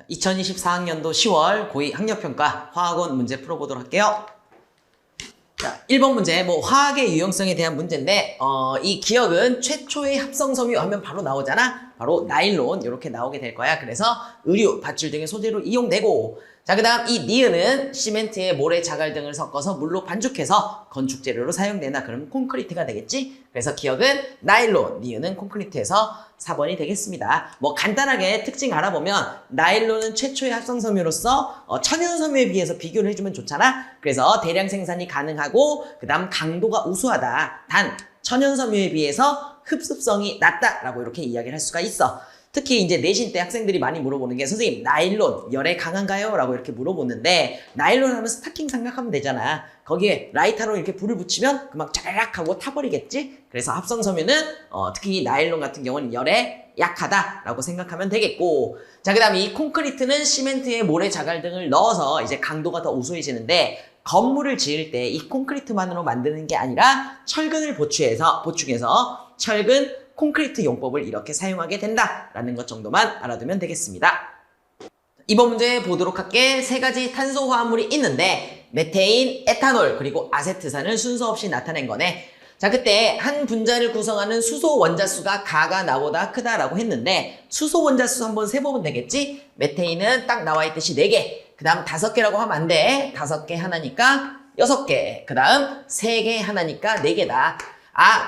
2024학년도 10월 고2 학력평가 화학원 문제 풀어보도록 할게요. 자, 1번 문제, 화학의 유용성에 대한 문제인데, 이 기억은 최초의 합성섬유 하면 바로 나오잖아? 바로 나일론, 이렇게 나오게 될 거야. 그래서 의류, 밧줄 등의 소재로 이용되고, 자, 그 다음 이 니은은 시멘트에 모래, 자갈 등을 섞어서 물로 반죽해서 건축 재료로 사용되나? 그럼 콘크리트가 되겠지? 그래서 기억은 나일론, 니은은 콘크리트에서 4번이 되겠습니다. 간단하게 특징 알아보면 나일론은 최초의 합성섬유로서 천연섬유에 비해서 비교를 해주면 좋잖아? 그래서 대량 생산이 가능하고 그 다음 강도가 우수하다. 단 천연섬유에 비해서 흡습성이 낮다라고 이렇게 이야기를 할 수가 있어. 특히 이제 내신 때 학생들이 많이 물어보는 게 선생님 나일론 열에 강한가요? 라고 이렇게 물어보는데 나일론 하면 스타킹 생각하면 되잖아. 거기에 라이터로 이렇게 불을 붙이면 그만 짜라락 하고 타버리겠지? 그래서 합성섬유는 특히 나일론 같은 경우는 열에 약하다라고 생각하면 되겠고, 자, 그 다음 이 콘크리트는 시멘트에 모래, 자갈 등을 넣어서 이제 강도가 더 우수해지는데 건물을 지을 때 이 콘크리트만으로 만드는 게 아니라 철근을 보충해서 철근 콘크리트 용법을 이렇게 사용하게 된다라는 것 정도만 알아두면 되겠습니다. 이번 문제 보도록 할게. 세 가지 탄소 화합물이 있는데 메테인, 에탄올, 그리고 아세트산을 순서 없이 나타낸 거네. 자, 그때 한 분자를 구성하는 수소 원자수가 가가 나보다 크다라고 했는데 수소 원자수 한번 세보면 되겠지? 메테인은 딱 나와 있듯이 4개, 그 다음 5개라고 하면 안 돼. 5개 하나니까 6개, 그 다음 3개 하나니까 4개다.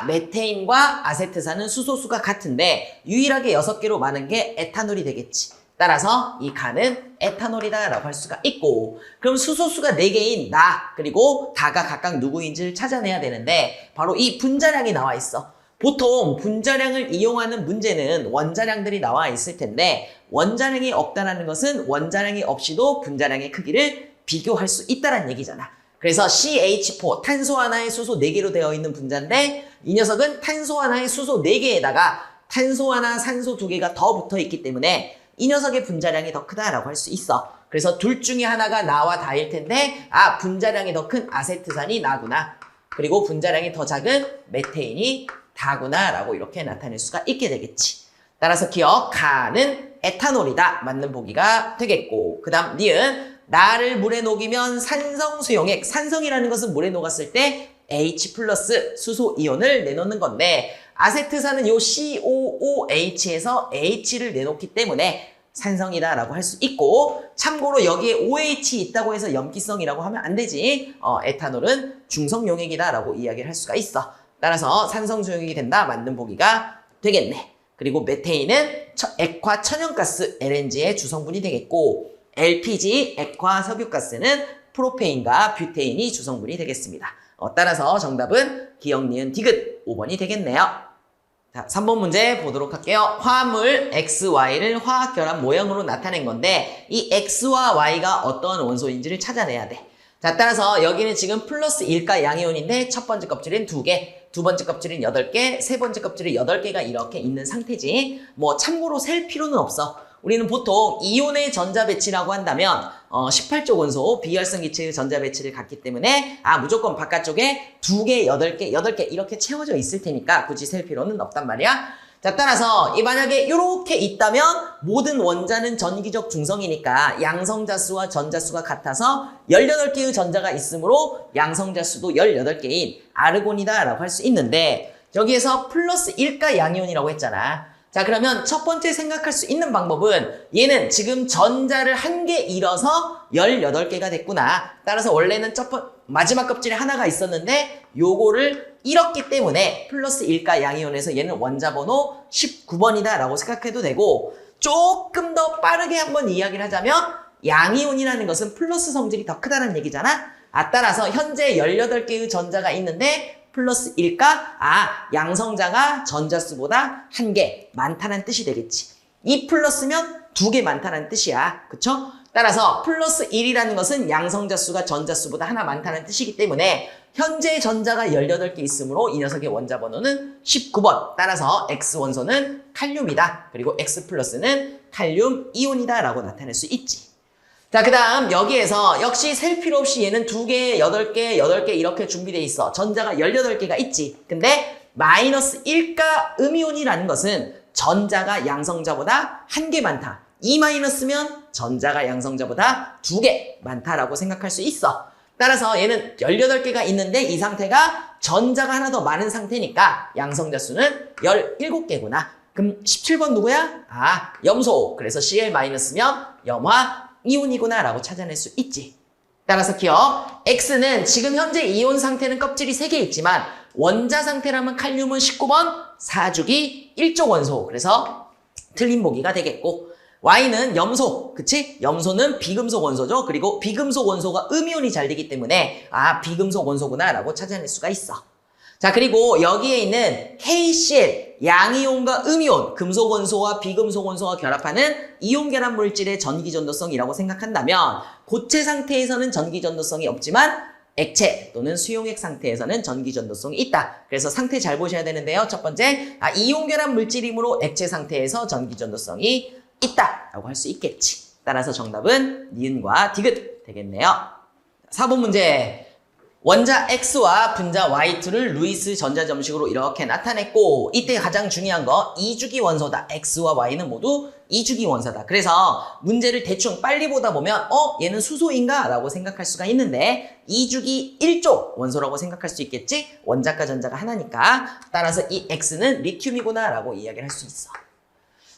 메테인과 아세트산은 수소수가 같은데 유일하게 6개로 많은 게 에탄올이 되겠지. 따라서 이 가는 에탄올이다 라고 할 수가 있고, 그럼 수소수가 4개인 나 그리고 가가 각각 누구인지를 찾아내야 되는데 바로 이 분자량이 나와 있어. 보통 분자량을 이용하는 문제는 원자량들이 나와 있을 텐데 원자량이 없다는 것은 원자량이 없이도 분자량의 크기를 비교할 수 있다는 얘기잖아. 그래서 CH4, 탄소 하나에 수소 4개로 되어 있는 분자인데 이 녀석은 탄소 하나에 수소 4개에다가 탄소 하나, 산소 2개가 더 붙어 있기 때문에 이 녀석의 분자량이 더 크다라고 할 수 있어. 그래서 둘 중에 하나가 나와 다일 텐데 분자량이 더 큰 아세트산이 나구나. 그리고 분자량이 더 작은 메테인이 다구나 라고 이렇게 나타낼 수가 있게 되겠지. 따라서 기억, 가는 에탄올이다. 맞는 보기가 되겠고, 그 다음 니은 나를 물에 녹이면 산성수용액, 산성이라는 것은 물에 녹았을 때 H 플러스 수소 이온을 내놓는 건데 아세트산은 요 COOH에서 H를 내놓기 때문에 산성이다 라고 할 수 있고, 참고로 여기에 OH 있다고 해서 염기성이라고 하면 안 되지. 에탄올은 중성용액이다 라고 이야기를 할 수가 있어. 따라서 산성수용액이 된다. 맞는 보기가 되겠네. 그리고 메테인은 액화 천연가스 LNG의 주성분이 되겠고, LPG, 액화 석유가스는 프로페인과 뷰테인이 주성분이 되겠습니다. 따라서 정답은 기억, 니은, 디귿 5번이 되겠네요. 자, 3번 문제 보도록 할게요. 화합물 XY를 화학결합 모형으로 나타낸 건데 이 X와 Y가 어떤 원소인지를 찾아내야 돼. 자, 따라서 여기는 지금 플러스 1가 양이온인데 첫 번째 껍질은 2개, 두 번째 껍질은 8개, 세 번째 껍질은 8개가 이렇게 있는 상태지. 참고로 셀 필요는 없어. 우리는 보통 이온의 전자 배치라고 한다면 18조 원소 비활성 기체의 전자 배치를 갖기 때문에 무조건 바깥쪽에 2개, 8개 이렇게 채워져 있을 테니까 굳이 셀 필요는 없단 말이야. 자, 따라서 만약에 이렇게 있다면 모든 원자는 전기적 중성이니까 양성자수와 전자수가 같아서 18개의 전자가 있으므로 양성자수도 18개인 아르곤이다 라고 할 수 있는데 여기에서 플러스 1가 양이온이라고 했잖아. 자, 그러면 첫 번째 생각할 수 있는 방법은 얘는 지금 전자를 1개 잃어서 18개가 됐구나. 따라서 원래는 마지막 껍질에 하나가 있었는데 요거를 잃었기 때문에 플러스 1가 양이온에서 얘는 원자번호 19번이다 라고 생각해도 되고, 조금 더 빠르게 한번 이야기를 하자면 양이온이라는 것은 플러스 성질이 더 크다는 얘기잖아. 따라서 현재 18개의 전자가 있는데 플러스 1가 양성자가 전자수보다 1개 많다는 뜻이 되겠지. 2 플러스면 2개 많다는 뜻이야. 그쵸? 따라서 플러스 1이라는 것은 양성자수가 전자수보다 하나 많다는 뜻이기 때문에 현재 전자가 18개 있으므로 이 녀석의 원자 번호는 19번. 따라서 X원소는 칼륨이다. 그리고 X 플러스는 칼륨 이온이다 라고 나타낼 수 있지. 자, 그 다음 여기에서 역시 셀 필요 없이 얘는 2개, 8개, 8개 이렇게 준비되어 있어. 전자가 18개가 있지. 근데 마이너스 1가 음이온이라는 것은 전자가 양성자보다 1개 많다. E-면 전자가 양성자보다 2개 많다라고 생각할 수 있어. 따라서 얘는 18개가 있는데 이 상태가 전자가 하나 더 많은 상태니까 양성자 수는 17개구나. 그럼 17번 누구야? 아, 염소. 그래서 Cl-면 염화 이온이구나 라고 찾아낼 수 있지. 따라서 기억, X는 지금 현재 이온 상태는 껍질이 3개 있지만 원자 상태라면 칼륨은 19번 4주기 1족 원소. 그래서 틀린 보기가 되겠고, Y는 염소, 그치? 염소는 비금속 원소죠. 그리고 비금속 원소가 음이온이 잘 되기 때문에 아, 비금속 원소구나 라고 찾아낼 수가 있어. 자, 그리고 여기에 있는 KCl, 양이온과 음이온, 금속 원소와 비금속 원소가 결합하는 이온 결합 물질의 전기 전도성이라고 생각한다면 고체 상태에서는 전기 전도성이 없지만 액체 또는 수용액 상태에서는 전기 전도성이 있다. 그래서 상태 잘 보셔야 되는데요. 첫 번째, 이온 결합 물질이므로 액체 상태에서 전기 전도성이 있다라고 할 수 있겠지. 따라서 정답은 니은과 디귿 되겠네요. 4번 문제. 원자 X와 분자 Y2를 루이스 전자점식으로 이렇게 나타냈고, 이때 가장 중요한 거 2주기 원소다. X와 Y는 모두 2주기 원소다. 그래서 문제를 대충 빨리 보다 보면 얘는 수소인가? 라고 생각할 수가 있는데 2주기 1족 원소라고 생각할 수 있겠지? 원자과 전자가 하나니까. 따라서 이 X는 리튬이구나 라고 이야기를 할 수 있어.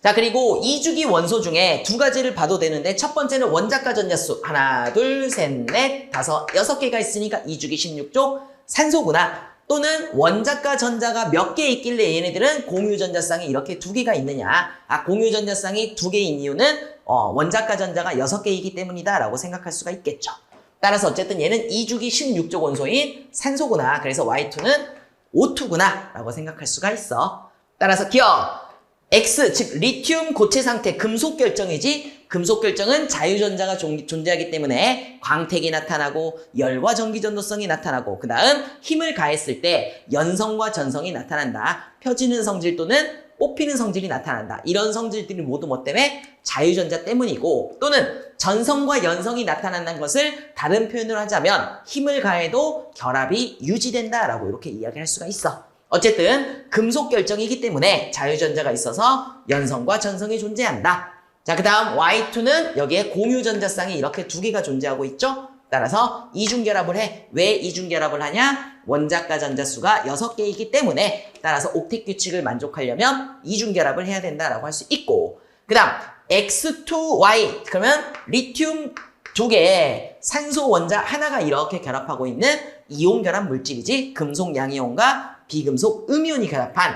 자, 그리고 2주기 원소 중에 2가지를 봐도 되는데 첫 번째는 원자과 전자수 하나, 둘, 셋, 넷, 다섯, 6개가 있으니까 2주기 16족 산소구나. 또는 원자과 전자가 몇 개 있길래 얘네들은 공유 전자쌍이 이렇게 2개가 있느냐. 공유 전자쌍이 2개인 이유는 원자과 전자가 6개이기 때문이다 라고 생각할 수가 있겠죠. 따라서 어쨌든 얘는 2주기 16족 원소인 산소구나. 그래서 Y2는 O2구나 라고 생각할 수가 있어. 따라서 기억! X, 즉 리튬 고체 상태 금속 결정이지, 금속 결정은 자유전자가 존재하기 때문에 광택이 나타나고 열과 전기 전도성이 나타나고 그 다음 힘을 가했을 때 연성과 전성이 나타난다. 펴지는 성질 또는 뽑히는 성질이 나타난다. 이런 성질들이 모두 뭐 때문에? 자유전자 때문이고, 또는 전성과 연성이 나타난다는 것을 다른 표현으로 하자면 힘을 가해도 결합이 유지된다라고 이렇게 이야기할 수가 있어. 어쨌든 금속 결정이기 때문에 자유전자가 있어서 연성과 전성이 존재한다. 자, 그 다음 Y2는 여기에 공유전자쌍이 이렇게 2개가 존재하고 있죠. 따라서 이중결합을 해. 왜 이중결합을 하냐? 원자과 전자수가 6개이기 때문에 따라서 옥텟 규칙을 만족하려면 이중결합을 해야 된다라고 할 수 있고, 그 다음 X2Y 그러면 리튬 2개, 산소 원자 하나가 이렇게 결합하고 있는 이온 결합 물질이지, 금속 양이온과 비금속 음이온이 결합한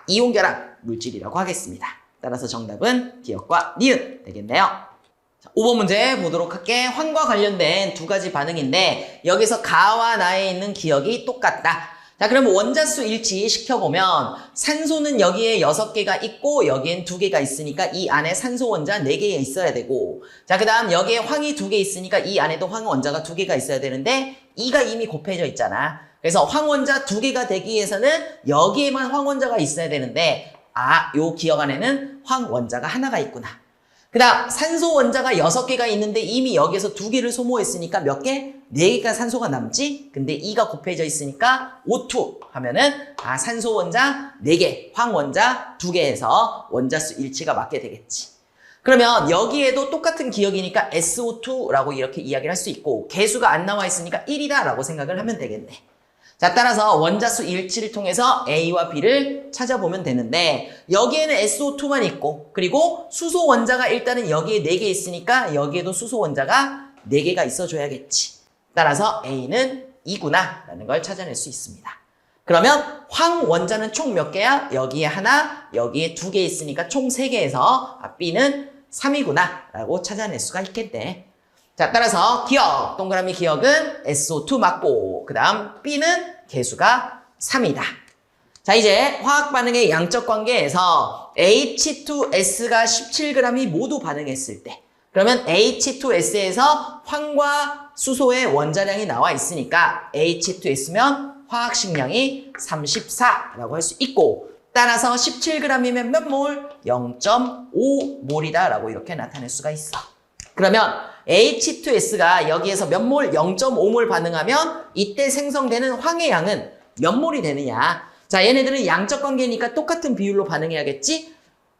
이온 결합 물질이라고 하겠습니다. 따라서 정답은 기억과 니은 되겠네요. 자, 5번 문제 보도록 할게. 황과 관련된 2가지 반응인데 여기서 가와 나에 있는 기억이 똑같다. 자, 그러면 원자수 일치 시켜보면 산소는 여기에 6개가 있고 여기엔 2개가 있으니까 이 안에 산소 원자 4개 있어야 되고, 자, 그 다음 여기에 황이 2개 있으니까 이 안에도 황 원자가 2개가 있어야 되는데 2가 이미 곱해져 있잖아. 그래서 황원자 2개가 되기 위해서는 여기에만 황원자가 있어야 되는데 요 기억 안에는 황원자가 하나가 있구나. 그 다음 산소 원자가 6개가 있는데 이미 여기에서 2개를 소모했으니까 몇 개? 4개가 산소가 남지? 근데 2가 곱해져 있으니까 O2 하면은 산소 원자 4개, 황원자 2개에서 원자수 일치가 맞게 되겠지. 그러면 여기에도 똑같은 기억이니까 SO2라고 이렇게 이야기를 할 수 있고, 개수가 안 나와 있으니까 1이다 라고 생각을 하면 되겠네. 자, 따라서 원자수 일치를 통해서 A와 B를 찾아보면 되는데 여기에는 SO2만 있고, 그리고 수소 원자가 일단은 여기에 4개 있으니까 여기에도 수소 원자가 4개가 있어줘야겠지. 따라서 A는 2구나 라는 걸 찾아낼 수 있습니다. 그러면 황 원자는 총 몇 개야? 여기에 하나, 여기에 2개 있으니까 총 3개에서 B는 3이구나 라고 찾아낼 수가 있겠네. 자, 따라서 기억, 동그라미 기억은 SO2 맞고, 그 다음 B는 개수가 3이다. 자, 이제 화학 반응의 양적 관계에서 H2S가 17g이 모두 반응했을 때, 그러면 H2S에서 황과 수소의 원자량이 나와 있으니까 H2S면 화학식량이 34라고 할 수 있고, 따라서 17g이면 몇 몰? 0.5몰이다 라고 이렇게 나타낼 수가 있어. 그러면 H2S가 여기에서 몇 몰? 0.5몰 반응하면 이때 생성되는 황의 양은 몇 몰이 되느냐? 자, 얘네들은 양적 관계니까 똑같은 비율로 반응해야겠지?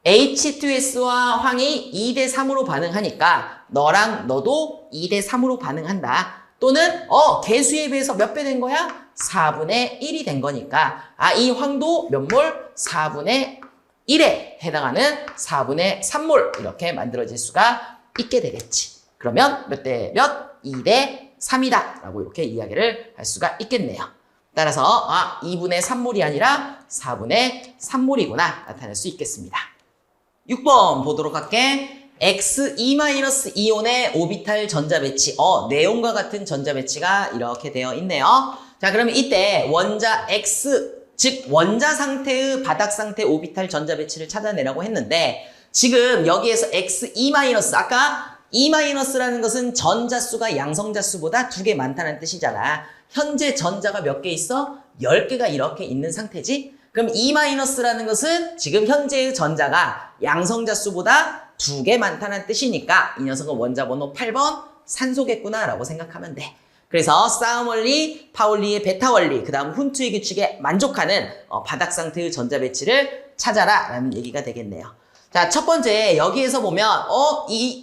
H2S와 황이 2대 3으로 반응하니까 너랑 너도 2대 3으로 반응한다. 또는 개수에 비해서 몇 배 된 거야? 4분의 1이 된 거니까 이 황도 몇 몰? 4분의 1에 해당하는 4분의 3몰 이렇게 만들어질 수가 있게 되겠지. 그러면 몇 대 몇? 2대 3이다 라고 이렇게 이야기를 할 수가 있겠네요. 따라서 2분의 3몰이 아니라 4분의 3몰이구나 나타낼 수 있겠습니다. 6번 보도록 할게. X2-이온의 오비탈 전자 배치. 내용과 같은 전자 배치가 이렇게 되어 있네요. 자, 그러면 이때 원자 X, 즉 원자 상태의 바닥 상태 오비탈 전자 배치를 찾아내라고 했는데 지금 여기에서 X2-, 아까 E-라는 것은 전자수가 양성자수보다 2개 많다는 뜻이잖아. 현재 전자가 몇 개 있어? 10개가 이렇게 있는 상태지? 그럼 E-라는 것은 지금 현재의 전자가 양성자수보다 2개 많다는 뜻이니까 이 녀석은 원자번호 8번 산소겠구나 라고 생각하면 돼. 그래서 싸움 원리, 파울리의 베타 원리, 그 다음 훈트의 규칙에 만족하는 바닥 상태의 전자 배치를 찾아라 라는 얘기가 되겠네요. 자, 첫 번째 여기에서 보면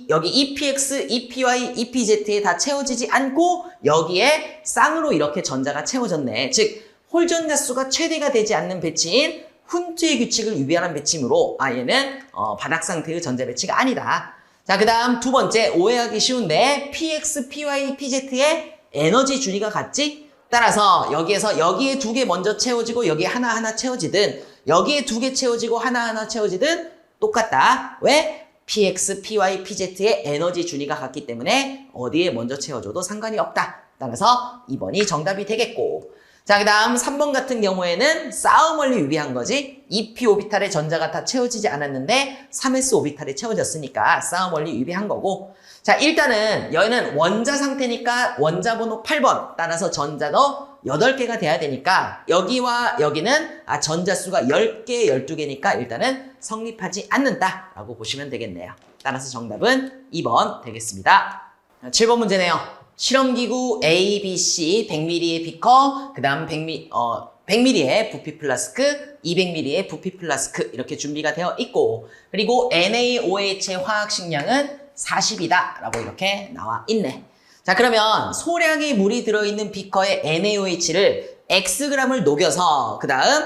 여기 EPX, EPY, EPZ에 다 채워지지 않고 여기에 쌍으로 이렇게 전자가 채워졌네. 즉 홀전자 수가 최대가 되지 않는 배치인 훈트의 규칙을 위반한 배치이므로 얘는 바닥 상태의 전자 배치가 아니다. 자, 그 다음 두 번째 오해하기 쉬운데 PX, PY, PZ의 에너지 준위가 같지? 따라서 여기에서 여기에 2개 먼저 채워지고 여기에 하나하나 채워지든 여기에 2개 채워지고 하나하나 채워지든 똑같다. 왜? PX, PY, PZ의 에너지 준위가 같기 때문에 어디에 먼저 채워줘도 상관이 없다. 따라서 2번이 정답이 되겠고. 자, 그 다음 3번 같은 경우에는 싸움 원리 위배한 거지. 2p 오비탈의 전자가 다 채워지지 않았는데 3s 오비탈이 채워졌으니까 싸움 원리 위배한 거고. 자, 일단은 여기는 원자 상태니까 원자 번호 8번 따라서 전자도 8개가 돼야 되니까 여기와 여기는 전자수가 10개, 12개니까 일단은 성립하지 않는다라고 보시면 되겠네요. 따라서 정답은 2번 되겠습니다. 7번 문제네요. 실험기구 A, B, C 100ml의 비커, 그 다음 100ml의 부피 플라스크, 200ml의 부피 플라스크 이렇게 준비가 되어 있고 그리고 NaOH의 화학식량은 40이다 라고 이렇게 나와 있네. 자, 그러면 소량의 물이 들어있는 비커에 NaOH를 Xg을 녹여서 그 다음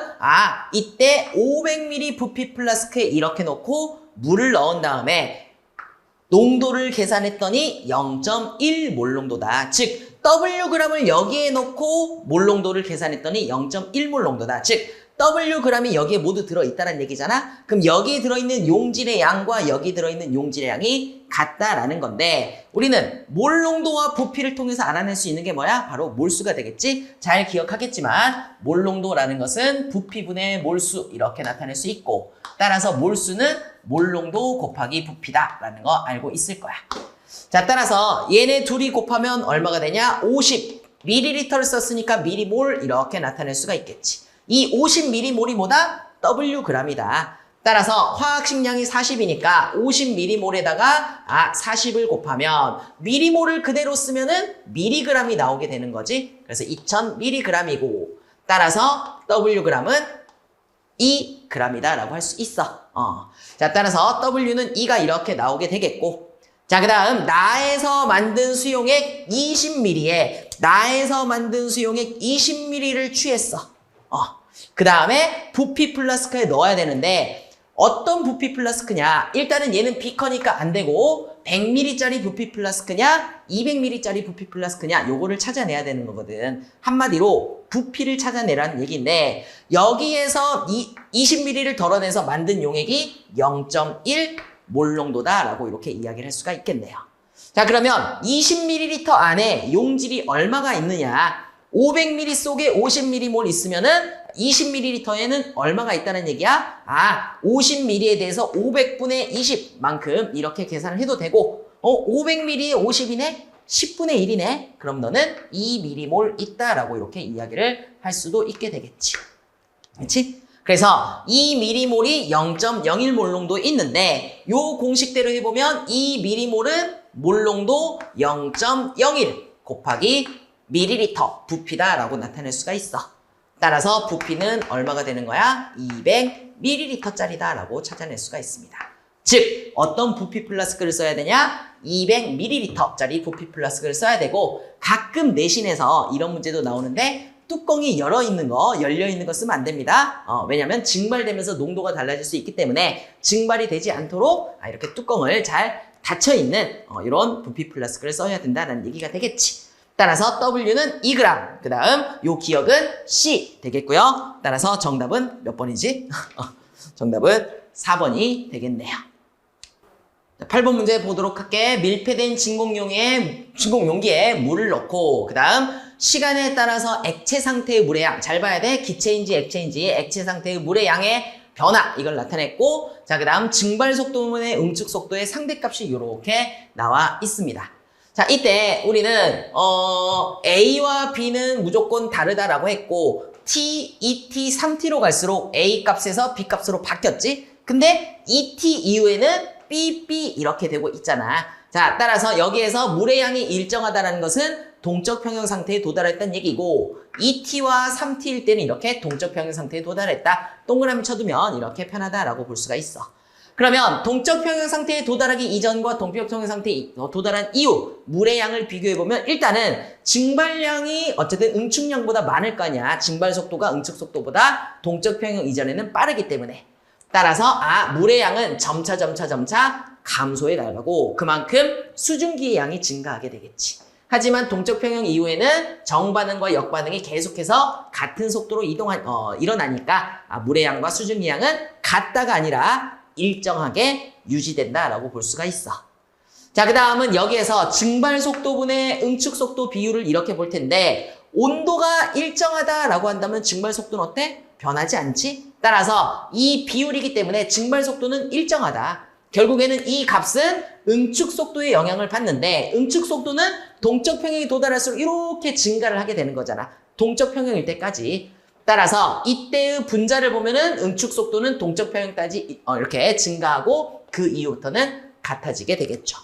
이때 500ml 부피 플라스크에 이렇게 넣고 물을 넣은 다음에 농도를 계산했더니 0.1몰 농도다. 즉 Wg을 여기에 넣고 몰 농도를 계산했더니 0.1몰 농도다. 즉 Wg이 여기에 모두 들어있다는 얘기잖아. 그럼 여기에 들어있는 용질의 양과 여기 들어있는 용질의 양이 같다라는 건데 우리는 몰 농도와 부피를 통해서 알아낼 수 있는 게 뭐야? 바로 몰수가 되겠지? 잘 기억하겠지만 몰 농도라는 것은 부피분의 몰수 이렇게 나타낼 수 있고 따라서 몰수는 몰 농도 곱하기 부피다라는 거 알고 있을 거야. 자, 따라서 얘네 둘이 곱하면 얼마가 되냐? 50ml를 썼으니까 미리몰 이렇게 나타낼 수가 있겠지. 이 50ml몰이 뭐다? Wg이다. 따라서 화학식량이 40이니까 50ml몰에다가 40을 곱하면 미리몰을 그대로 쓰면은 미리그램이 나오게 되는 거지. 그래서 2000mg이고 따라서 Wg은 2g이다 라고 할 수 있어. 자, 따라서 W는 2가 이렇게 나오게 되겠고 자, 그 다음 나에서 만든 수용액 20ml에 나에서 만든 수용액 20ml를 취했어. 그 다음에 부피 플라스크에 넣어야 되는데 어떤 부피 플라스크냐? 일단은 얘는 비커니까 안 되고 100ml짜리 부피 플라스크냐? 200ml짜리 부피 플라스크냐? 요거를 찾아내야 되는 거거든. 한마디로 부피를 찾아내라는 얘기인데 여기에서 20ml를 덜어내서 만든 용액이 0.1몰 농도다라고 이렇게 이야기를 할 수가 있겠네요. 자, 그러면 20ml 안에 용질이 얼마가 있느냐? 500ml 속에 50ml몰 있으면은 20ml에는 얼마가 있다는 얘기야? 50ml에 대해서 500분의 20만큼 이렇게 계산을 해도 되고 500ml에 50이네? 10분의 1이네? 그럼 너는 2ml몰 있다라고 이렇게 이야기를 할 수도 있게 되겠지. 그렇지? 그래서 2ml몰이 0.01몰 농도 있는데 요 공식대로 해보면 2ml몰은 몰 농도 0.01 곱하기 밀리리터 부피다라고 나타낼 수가 있어. 따라서 부피는 얼마가 되는 거야? 200 200ml짜리다라고 찾아낼 수가 있습니다. 즉 어떤 부피 플라스크를 써야 되냐? 200ml짜리 부피 플라스크를 써야 되고 가끔 내신에서 이런 문제도 나오는데 뚜껑이 열려 있는 거 쓰면 안 됩니다. 왜냐면 증발되면서 농도가 달라질 수 있기 때문에 증발이 되지 않도록 이렇게 뚜껑을 잘 닫혀있는 이런 부피 플라스크를 써야 된다는 얘기가 되겠지. 따라서 W는 2g, 그 다음 요 기억은 C 되겠고요. 따라서 정답은 몇 번이지? 정답은 4번이 되겠네요. 8번 문제 보도록 할게. 밀폐된 진공용기에 물을 넣고 그 다음 시간에 따라서 액체 상태의 물의 양, 잘 봐야 돼. 기체인지 액체인지 액체 상태의 물의 양의 변화, 이걸 나타냈고 자, 그 다음 증발 속도분의 응축 속도의 상대값이 이렇게 나와 있습니다. 자, 이때 우리는 A와 B는 무조건 다르다라고 했고 T, 2T, 3T로 갈수록 A 값에서 B 값으로 바뀌었지? 근데 2T 이후에는 B, B 이렇게 되고 있잖아. 자, 따라서 여기에서 물의 양이 일정하다는 것은 동적 평형 상태에 도달했다는 얘기고 2T와 3T일 때는 이렇게 동적 평형 상태에 도달했다. 동그라미 쳐두면 이렇게 편하다라고 볼 수가 있어. 그러면 동적 평형 상태에 도달하기 이전과 동적 평형 상태에 도달한 이후 물의 양을 비교해보면 일단은 증발량이 어쨌든 응축량보다 많을 거 아니야. 증발 속도가 응축 속도보다 동적 평형 이전에는 빠르기 때문에 따라서 물의 양은 점차 감소해 나가고 그만큼 수증기의 양이 증가하게 되겠지. 하지만 동적 평형 이후에는 정반응과 역반응이 계속해서 같은 속도로 일어나니까 물의 양과 수증기 양은 같다가 아니라 일정하게 유지된다라고 볼 수가 있어. 자, 그 다음은 여기에서 증발 속도분의 응축 속도 비율을 이렇게 볼 텐데 온도가 일정하다라고 한다면 증발 속도는 어때? 변하지 않지? 따라서 이 비율이기 때문에 증발 속도는 일정하다. 결국에는 이 값은 응축 속도에 영향을 받는데 응축 속도는 동적 평형이 도달할수록 이렇게 증가를 하게 되는 거잖아. 동적 평형일 때까지. 따라서 이때의 분자를 보면은 응축 속도는 동적 평형까지 이렇게 증가하고 그 이후부터는 같아지게 되겠죠.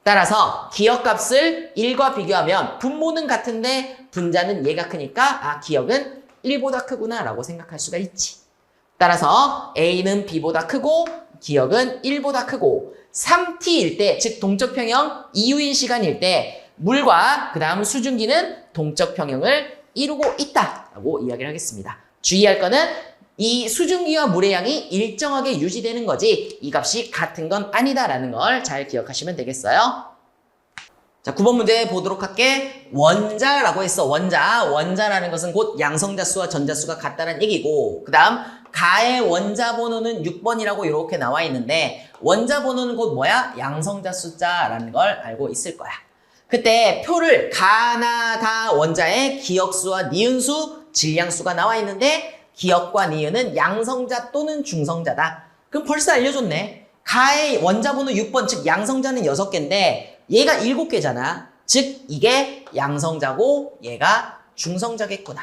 따라서 기억값을 1과 비교하면 분모는 같은데 분자는 얘가 크니까 기억은 1보다 크구나 라고 생각할 수가 있지. 따라서 A는 B보다 크고 기억은 1보다 크고 3T일 때, 즉 동적 평형 이후인 시간일 때 물과 그 다음 수증기는 동적 평형을 이루고 있다라고 이야기를 하겠습니다. 주의할 거는 이 수증기와 물의 양이 일정하게 유지되는 거지 이 값이 같은 건 아니다라는 걸 잘 기억하시면 되겠어요. 자, 9번 문제 보도록 할게. 원자라고 했어. 원자라는 것은 곧 양성자수와 전자수가 같다는 얘기고 그 다음 가의 원자 번호는 6번이라고 이렇게 나와 있는데 원자 번호는 곧 뭐야? 양성자 숫자라는 걸 알고 있을 거야. 그때 표를 가나 다 원자의 기억수와 니은수, 질량수가 나와 있는데 기억과 니은은 양성자 또는 중성자다. 그럼 벌써 알려줬네. 가의 원자 번호 6번, 즉 양성자는 6개인데 얘가 7개잖아. 즉 이게 양성자고 얘가 중성자겠구나.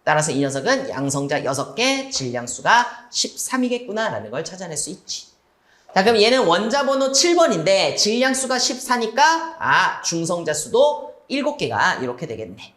따라서 이 녀석은 양성자 6개, 질량수가 13이겠구나 라는 걸 찾아낼 수 있지. 자, 그럼 얘는 원자 번호 7번인데 질량수가 14니까 중성자 수도 7개가 이렇게 되겠네.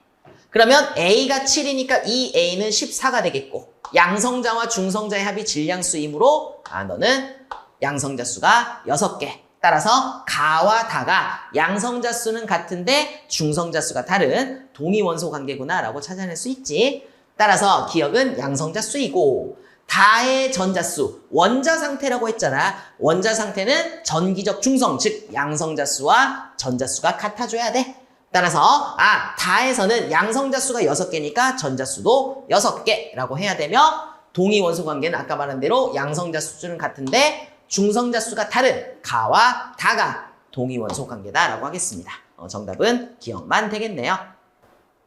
그러면 A가 7이니까 이 A는 14가 되겠고 양성자와 중성자의 합이 질량수이므로 너는 양성자 수가 6개. 따라서 가와 다가 양성자 수는 같은데 중성자 수가 다른 동위원소 관계구나 라고 찾아낼 수 있지. 따라서 기억은 양성자 수이고 다의 전자수, 원자 상태라고 했잖아. 원자 상태는 전기적 중성, 즉 양성자 수와 전자 수가 같아줘야 돼. 따라서 다에서는 양성자 수가 6개니까 전자 수도 6개라고 해야 되며 동위원소 관계는 아까 말한 대로 양성자 수는 같은데 중성자 수가 다른 가와 다가 동위원소 관계다라고 하겠습니다. 정답은 기억만 되겠네요.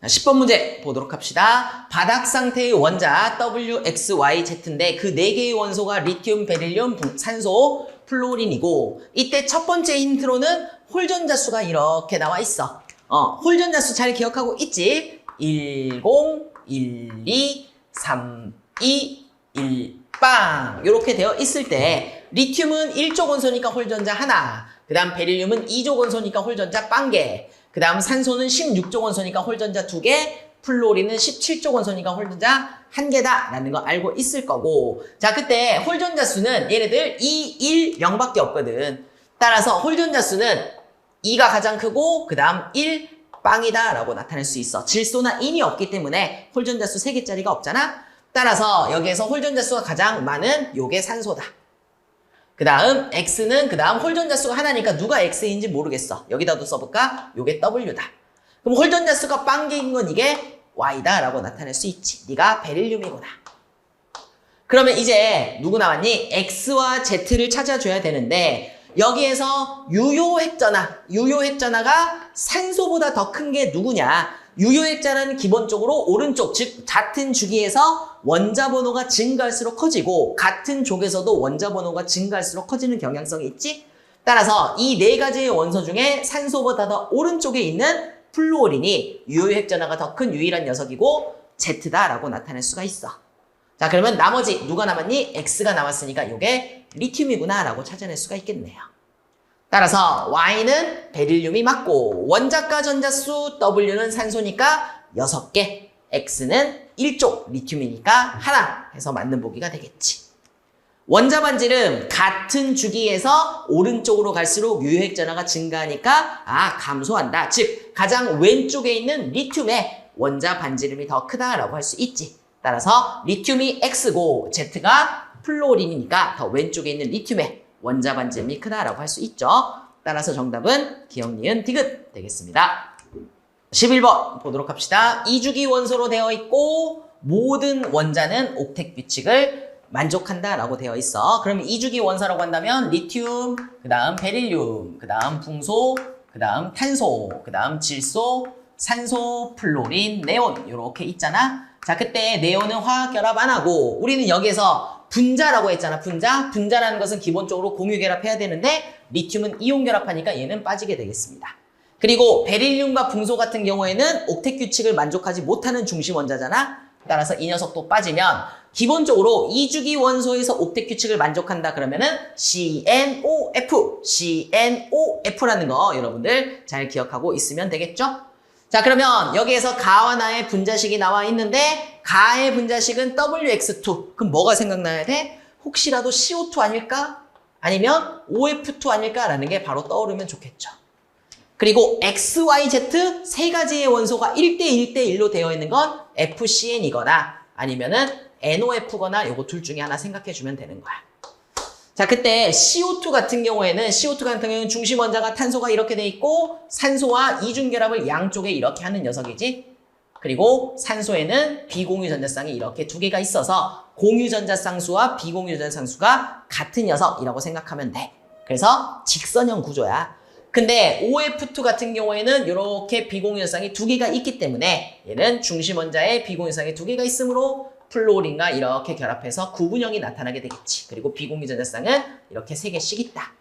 10번 문제 보도록 합시다. 바닥 상태의 원자 W, X, Y, Z인데 그 4개의 원소가 리튬, 베릴륨, 산소, 플로린이고 이때 첫 번째 힌트로는 홀전자 수가 이렇게 나와 있어. 홀전자 수 잘 기억하고 있지? 10, 12, 3, 2, 1, 빵! 이렇게 되어 있을 때 리튬은 1조 원소니까 홀전자 하나, 그 다음 베릴륨은 2조 원소니까 홀전자 빵개, 그 다음 산소는 16조 원소니까 홀전자 2개, 플로린은 17쪽 원소니까 홀전자 1개다 라는 거 알고 있을 거고, 자 그때 홀전자 수는 얘네들 2, 1, 0밖에 없거든. 따라서 홀전자 수는 2가 가장 크고 그 다음 1, 빵이다 라고 나타낼 수 있어. 질소나 인이 없기 때문에 홀전자 수 3개짜리가 없잖아. 따라서 여기에서 홀전자 수가 가장 많은 요게 산소다. 그 다음 X는 그 다음 홀전자 수가 하나니까 누가 X인지 모르겠어. 여기다도 써볼까? 요게 W다. 그럼 홀전자 수가 빵개인 건 이게 Y다 라고 나타낼 수 있지. 네가 베릴륨이구나. 그러면 이제 누구 남았니? X와 Z를 찾아줘야 되는데 여기에서 유효핵전화가 산소보다 더 큰 게 누구냐? 유효액자는 기본적으로 오른쪽, 즉 같은 주기에서 원자 번호가 증가할수록 커지고 같은 족에서도 원자 번호가 증가할수록 커지는 경향성이 있지? 따라서 이 4가지의 원소 중에 산소보다 더 오른쪽에 있는 플루오린이 유효액전화가 더 큰 유일한 녀석이고 Z다라고 나타낼 수가 있어. 자 그러면 나머지 누가 남았니? X가 남았으니까 이게 리튬이구나 라고 찾아낼 수가 있겠네요. 따라서 Y는 베릴륨이 맞고 원자가 전자수 W는 산소니까 6개, X는 1쪽 리튬이니까 하나 해서 맞는 보기가 되겠지. 원자 반지름 같은 주기에서 오른쪽으로 갈수록 유효핵전화가 증가하니까 감소한다. 즉 가장 왼쪽에 있는 리튬의 원자 반지름이 더 크다라고 할 수 있지. 따라서 리튬이 X고 Z가 플로린이니까 더 왼쪽에 있는 리튬의 원자 반지름이 크다라고 할 수 있죠. 따라서 정답은 기억, 니은, 디귿 되겠습니다. 11번 보도록 합시다. 2주기 원소로 되어 있고 모든 원자는 옥텟 규칙을 만족한다라고 되어 있어. 그러면 2주기 원소라고 한다면 리튬, 그 다음 베릴륨, 그 다음 붕소, 그 다음 탄소, 그 다음 질소, 산소, 플로린, 네온 이렇게 있잖아. 자 그때 네온은 화학결합 안 하고 우리는 여기에서 분자라고 했잖아. 분자라는 것은 기본적으로 공유결합해야 되는데 리튬은 이온결합하니까 얘는 빠지게 되겠습니다. 그리고 베릴륨과 붕소 같은 경우에는 옥텟 규칙을 만족하지 못하는 중심 원자잖아. 따라서 이 녀석도 빠지면 기본적으로 2주기 원소에서 옥텟 규칙을 만족한다 그러면은 CNOF라는 거 여러분들 잘 기억하고 있으면 되겠죠? 자 그러면 여기에서 가와 나의 분자식이 나와 있는데 가의 분자식은 WX2. 그럼 뭐가 생각나야 돼? 혹시라도 CO2 아닐까? 아니면 OF2 아닐까라는 게 바로 떠오르면 좋겠죠. 그리고 XYZ 세 가지의 원소가 1대1대1로 되어 있는 건 FCN이거나 아니면은 NOF거나 요거 둘 중에 하나 생각해 주면 되는 거야. 자, 그때 CO2 같은 경우에는 중심 원자가 탄소가 이렇게 돼 있고 산소와 이중결합을 양쪽에 이렇게 하는 녀석이지. 그리고 산소에는 비공유 전자쌍이 이렇게 2개가 있어서 공유 전자쌍수와 비공유 전자쌍수가 같은 녀석이라고 생각하면 돼. 그래서 직선형 구조야. 근데 OF2 같은 경우에는 이렇게 비공유 전자쌍이 2개가 있기 때문에 얘는 중심 원자에 비공유 전자쌍이 2개가 있으므로 플로린과 이렇게 결합해서 구분형이 나타나게 되겠지. 그리고 비공유 전자쌍은 이렇게 3개씩 있다.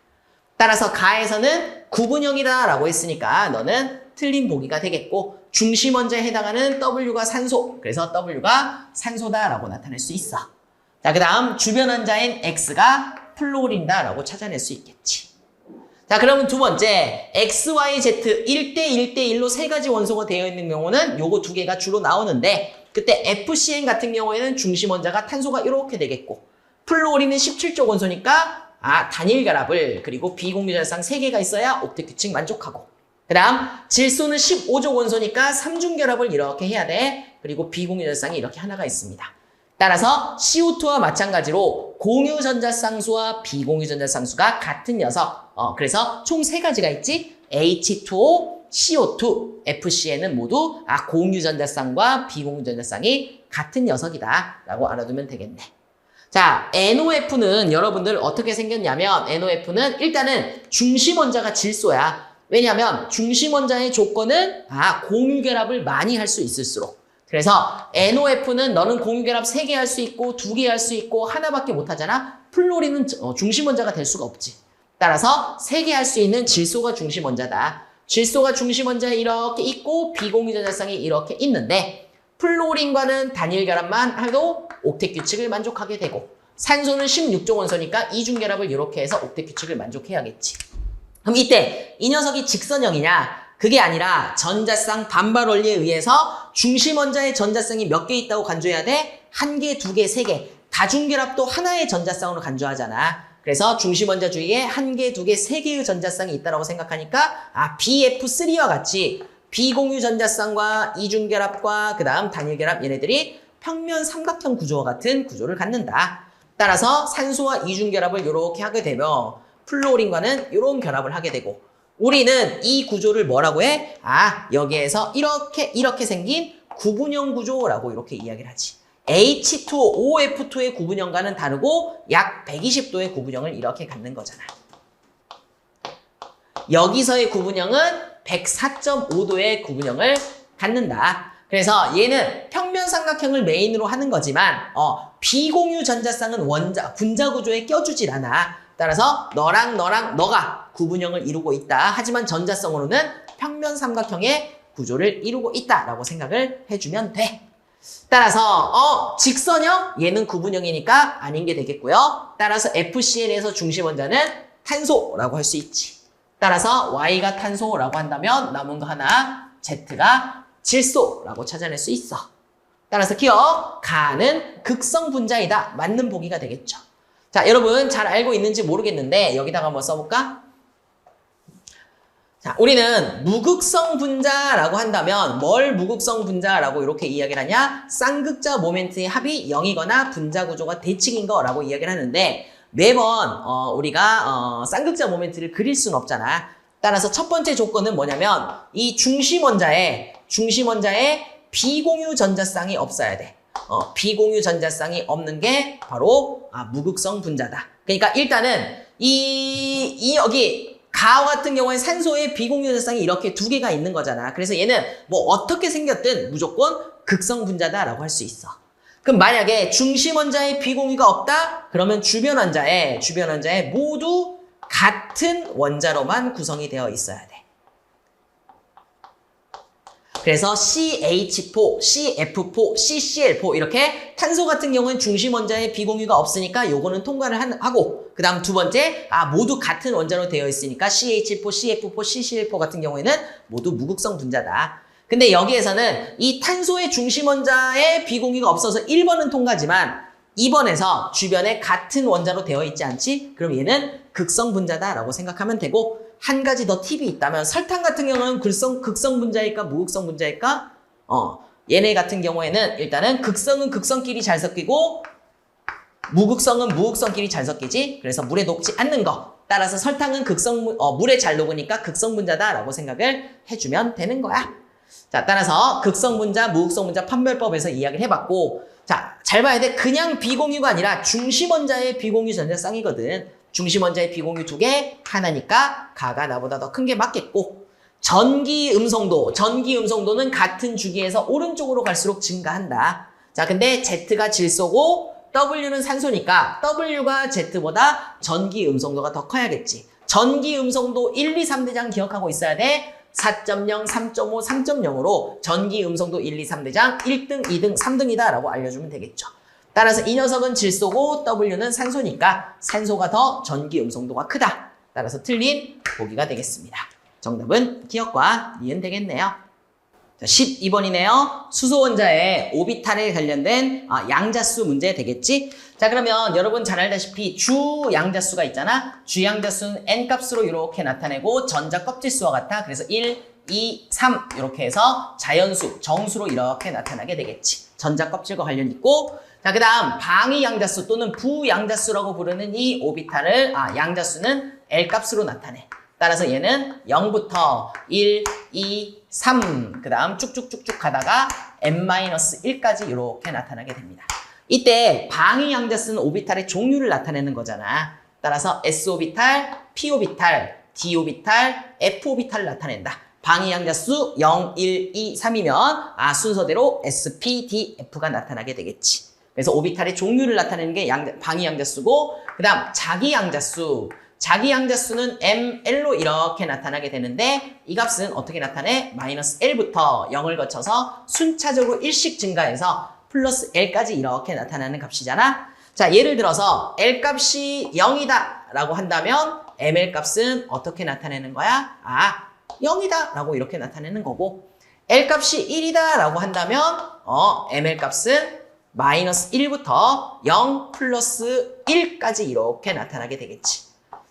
따라서 가에서는 구분형이다 라고 했으니까 너는 틀린 보기가 되겠고 중심 원자에 해당하는 W가 산소. 그래서 W가 산소다 라고 나타낼 수 있어. 자, 그 다음 주변 원자인 X가 플로린다 라고 찾아낼 수 있겠지. 자, 그러면 두 번째 XYZ 1대1대1로 3가지 원소가 되어 있는 경우는 요거 2개가 주로 나오는데 그때 FCN 같은 경우에는 중심 원자가 탄소가 이렇게 되겠고 플로린은 17쪽 원소니까 단일 결합을 그리고 비공유 전자쌍 3개가 있어야 옥텟 규칙 만족하고 그 다음 질소는 15족 원소니까 3중 결합을 이렇게 해야 돼. 그리고 비공유 전자쌍이 이렇게 하나가 있습니다. 따라서 CO2와 마찬가지로 공유 전자쌍수와 비공유 전자쌍수가 같은 녀석. 그래서 총 3가지가 있지. H2O, CO2, FCN은 모두 공유 전자쌍과 비공유 전자쌍이 같은 녀석이다 라고 알아두면 되겠네. 자, NOF는 여러분들 어떻게 생겼냐면 NOF는 일단은 중심 원자가 질소야. 왜냐하면 중심 원자의 조건은 공유 결합을 많이 할 수 있을수록. 그래서 NOF는 너는 공유 결합 3개 할 수 있고 2개 할 수 있고 하나밖에 못 하잖아. 플로린은 중심 원자가 될 수가 없지. 따라서 3개 할 수 있는 질소가 중심 원자다. 질소가 중심 원자에 이렇게 있고 비공유 전자쌍이 이렇게 있는데 플로린과는 단일 결합만 해도 옥텟 규칙을 만족하게 되고 산소는 16족 원소니까 이중결합을 이렇게 해서 옥텟 규칙을 만족해야겠지. 그럼 이때 이 녀석이 직선형이냐? 그게 아니라 전자쌍 반발 원리에 의해서 중심 원자의 전자쌍이 몇 개 있다고 간주해야 돼? 1개, 2개, 3개. 다중결합도 하나의 전자쌍으로 간주하잖아. 그래서 중심 원자 주위에 1개, 2개, 3개의 전자쌍이 있다고 생각하니까 BF3와 같이 비공유 전자쌍과 이중결합과 그 다음 단일결합 얘네들이 평면 삼각형 구조와 같은 구조를 갖는다. 따라서 산소와 이중결합을 이렇게 하게 되면 플루오린과는 이런 결합을 하게 되고 우리는 이 구조를 뭐라고 해? 여기에서 이렇게 생긴 구분형 구조라고 이렇게 이야기를 하지. H2O, OF2의 구분형과는 다르고 약 120도의 구분형을 이렇게 갖는 거잖아. 여기서의 구분형은 104.5도의 구분형을 갖는다. 그래서 얘는 평면 삼각형을 메인으로 하는 거지만 비공유 전자쌍은 분자 구조에 껴주질 않아. 따라서 너랑 너가 구분형을 이루고 있다. 하지만 전자성으로는 평면 삼각형의 구조를 이루고 있다라고 생각을 해주면 돼. 따라서 직선형 얘는 구분형이니까 아닌 게 되겠고요. 따라서 FCn에서 중심 원자는 탄소라고 할 수 있지. 따라서 Y가 탄소라고 한다면 남은 거 하나 Z가 질소라고 찾아낼 수 있어. 따라서 기억, 가는 극성 분자이다. 맞는 보기가 되겠죠. 자, 여러분 잘 알고 있는지 모르겠는데 여기다가 한번 써볼까? 자, 우리는 무극성 분자라고 한다면 뭘 무극성 분자라고 이렇게 이야기를 하냐? 쌍극자 모멘트의 합이 0이거나 분자 구조가 대칭인 거라고 이야기를 하는데 매번 우리가 쌍극자 모멘트를 그릴 수는 없잖아. 따라서 첫 번째 조건은 뭐냐면 이 중심 원자에 비공유 전자쌍이 없어야 돼. 비공유 전자쌍이 없는 게 바로 무극성 분자다. 그러니까 일단은 여기 가와 같은 경우에 산소에 비공유 전자쌍이 이렇게 2개가 있는 거잖아. 그래서 얘는 뭐 어떻게 생겼든 무조건 극성 분자다라고 할 수 있어. 그럼 만약에 중심 원자에 비공유가 없다? 그러면 주변 원자에 모두 같은 원자로만 구성이 되어 있어야 돼. 그래서 CH4, CF4, CCl4 이렇게 탄소 같은 경우는 중심 원자에 비공유가 없으니까 요거는 통과를 하고 그 다음 두 번째 모두 같은 원자로 되어 있으니까 CH4, CF4, CCl4 같은 경우에는 모두 무극성 분자다. 근데 여기에서는 이 탄소의 중심 원자에 비공유가 없어서 1번은 통과지만 2번에서 주변에 같은 원자로 되어 있지 않지? 그럼 얘는 극성 분자다라고 생각하면 되고 한 가지 더 팁이 있다면 설탕 같은 경우는 극성 분자일까 무극성 분자일까? 얘네 같은 경우에는 일단은 극성은 극성끼리 잘 섞이고 무극성은 무극성끼리 잘 섞이지. 그래서 물에 녹지 않는 거. 따라서 설탕은 물에 잘 녹으니까 극성 분자다라고 생각을 해주면 되는 거야. 자, 따라서 극성 분자, 무극성 분자 판별법에서 이야기를 해봤고 자, 잘 봐야 돼. 그냥 비공유가 아니라 중심 원자의 비공유 전자쌍이거든. 중심 원자의 비공유 2개, 하나니까 가가 나보다 더 큰 게 맞겠고 전기 음성도는 같은 주기에서 오른쪽으로 갈수록 증가한다. 자, 근데 Z가 질소고 W는 산소니까 W가 Z보다 전기 음성도가 더 커야겠지. 전기 음성도 1, 2, 3대장 기억하고 있어야 돼. 4.0, 3.5, 3.0으로 전기 음성도 1, 2, 3대장 1등, 2등, 3등이다 라고 알려주면 되겠죠. 따라서 이 녀석은 질소고 W는 산소니까 산소가 더 전기 음성도가 크다. 따라서 틀린 보기가 되겠습니다. 정답은 기억과 니은 되겠네요. 자, 12번이네요. 수소 원자의 오비탈에 관련된 양자수 문제 되겠지? 자, 그러면 여러분 잘 알다시피 주 양자수가 있잖아. 주 양자수는 n값으로 이렇게 나타내고 전자 껍질수와 같아. 그래서 1, 2, 3 이렇게 해서 자연수, 정수로 이렇게 나타나게 되겠지. 전자 껍질과 관련 있고 자, 그 다음 방위 양자수 또는 부양자수라고 부르는 이 오비탈을 양자수는 L값으로 나타내. 따라서 얘는 0부터 1, 2, 3 그 다음 쭉쭉쭉쭉 가다가 n-1까지 이렇게 나타나게 됩니다. 이때 방위 양자수는 오비탈의 종류를 나타내는 거잖아. 따라서 s오비탈, p오비탈, d오비탈, f오비탈을 나타낸다. 방위 양자수 0, 1, 2, 3이면 순서대로 s, p, d, f가 나타나게 되겠지. 그래서 오비탈의 종류를 나타내는 게 방위 양자수고 그 다음 자기 양자수는 ml로 이렇게 나타나게 되는데 이 값은 어떻게 나타내? -l부터 0을 거쳐서 순차적으로 1씩 증가해서 플러스 l까지 이렇게 나타나는 값이잖아. 자, 예를 들어서 l값이 0이다 라고 한다면 ml값은 어떻게 나타내는 거야? 0이다 라고 이렇게 나타내는 거고 L 값이 1이다 라고 한다면 ML 값은 마이너스 1부터 0 플러스 1까지 이렇게 나타나게 되겠지.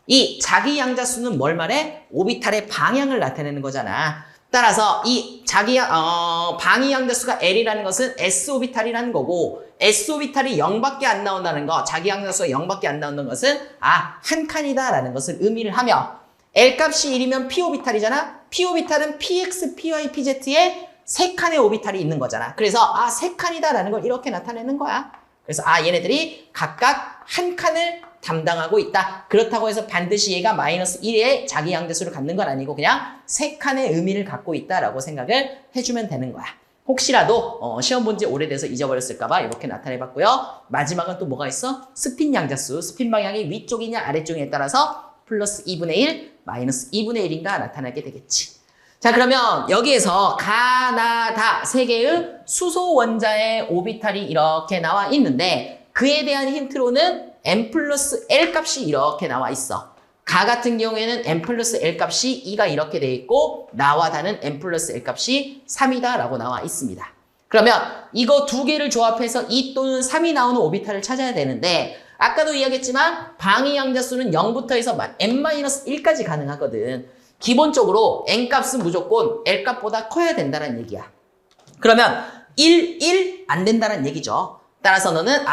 이 자기 양자수는 뭘 말해? 오비탈의 방향을 나타내는 거잖아. 따라서 이 자기 방위 양자수가 L이라는 것은 S 오비탈이라는 거고, S 오비탈이 0밖에 안 나온다는 거, 자기 양자수가 0밖에 안 나온다는 것은 한 칸이다 라는 것을 의미를 하며, L 값이 1이면 P 오비탈이잖아. P 오비탈은 PX, PY, PZ에 3칸의 오비탈이 있는 거잖아. 그래서 3칸이다 라는 걸 이렇게 나타내는 거야. 그래서 얘네들이 각각 한 칸을 담당하고 있다. 그렇다고 해서 반드시 얘가 마이너스 1의 자기 양자수를 갖는 건 아니고 그냥 3칸의 의미를 갖고 있다라고 생각을 해주면 되는 거야. 혹시라도 시험 본 지 오래돼서 잊어버렸을까봐 이렇게 나타내봤고요. 마지막은 또 뭐가 있어? 스핀 양자수. 스핀 방향이 위쪽이냐 아래쪽이냐에 따라서 플러스 2분의 1, 마이너스 2분의 1인가 나타나게 되겠지. 자, 그러면 여기에서 가나다 세 개의 수소 원자의 오비탈이 이렇게 나와 있는데, 그에 대한 힌트로는 M 플러스 L 값이 이렇게 나와 있어. 가 같은 경우에는 M 플러스 L 값이 2가 이렇게 돼 있고, 나와 다는 M 플러스 L 값이 3이다 라고 나와 있습니다. 그러면 이거 두 개를 조합해서 2 또는 3이 나오는 오비탈을 찾아야 되는데, 아까도 이야기했지만 방위 양자수는 0부터 해서 n-1까지 가능하거든. 기본적으로 n값은 무조건 l값보다 커야 된다는 얘기야. 그러면 1 안 된다는 얘기죠. 따라서 너는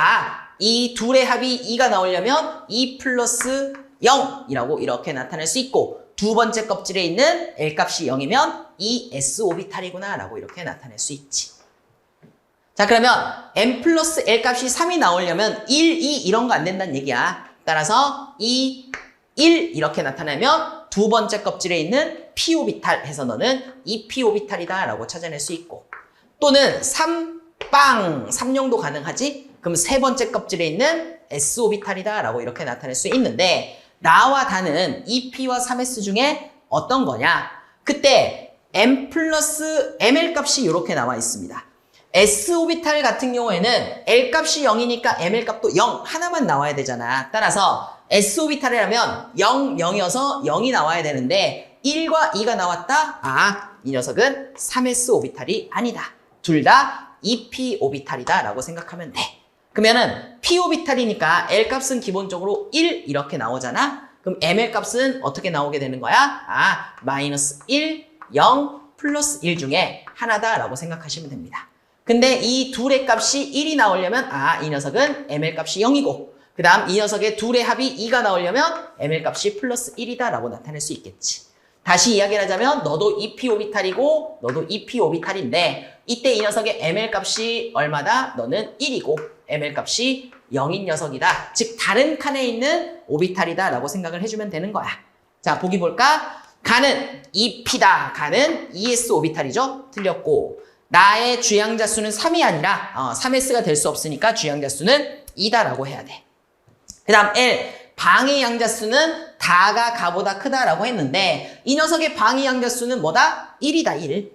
이 둘의 합이 2가 나오려면 2 플러스 0이라고 이렇게 나타낼 수 있고, 두 번째 껍질에 있는 L값이 0이면 이 S 오비탈이구나 라고 이렇게 나타낼 수 있지. 자, 그러면 M 플러스 L값이 3이 나오려면 1, 2 이런 거 안 된다는 얘기야. 따라서 2, 1 이렇게 나타내면 두 번째 껍질에 있는 P 오비탈 해서 너는 이 P 오비탈이다 라고 찾아낼 수 있고, 또는 3용도 가능하지? 그럼 세 번째 껍질에 있는 S 오비탈이다 라고 이렇게 나타낼 수 있는데, 나와 다는 2P와 3S 중에 어떤 거냐? 그때 M 플러스 ML 값이 이렇게 나와 있습니다. S 오비탈 같은 경우에는 L 값이 0이니까 ML 값도 0 하나만 나와야 되잖아. 따라서 S 오비탈이라면 0, 0이어서 0이 나와야 되는데 1과 2가 나왔다? 이 녀석은 3S 오비탈이 아니다. 둘 다 2P 오비탈이다 라고 생각하면 돼. 그러면은 P 오비탈이니까 L 값은 기본적으로 1 이렇게 나오잖아. 그럼 ML 값은 어떻게 나오게 되는 거야? 마이너스 1, 0, 플러스 1 중에 하나다 라고 생각하시면 됩니다. 근데 이 둘의 값이 1이 나오려면 이 녀석은 ML 값이 0이고, 그 다음 이 녀석의 둘의 합이 2가 나오려면 ML 값이 플러스 1이다 라고 나타낼 수 있겠지. 다시 이야기를 하자면 너도 2P 오비탈이고 너도 2P 오비탈인데, 이때 이 녀석의 ML 값이 얼마다? 너는 1이고 ML 값이 0인 녀석이다. 즉 다른 칸에 있는 오비탈이다 라고 생각을 해주면 되는 거야. 자, 보기 볼까? 가는 2P다. 가는 ES 오비탈이죠. 틀렸고, 나의 주양자수는 3이 아니라 3S가 될 수 없으니까 주양자수는 2다 라고 해야 돼. 그 다음 L, 방위 양자수는 다가 가보다 크다라고 했는데, 이 녀석의 방위 양자수는 뭐다? 1이다, 1.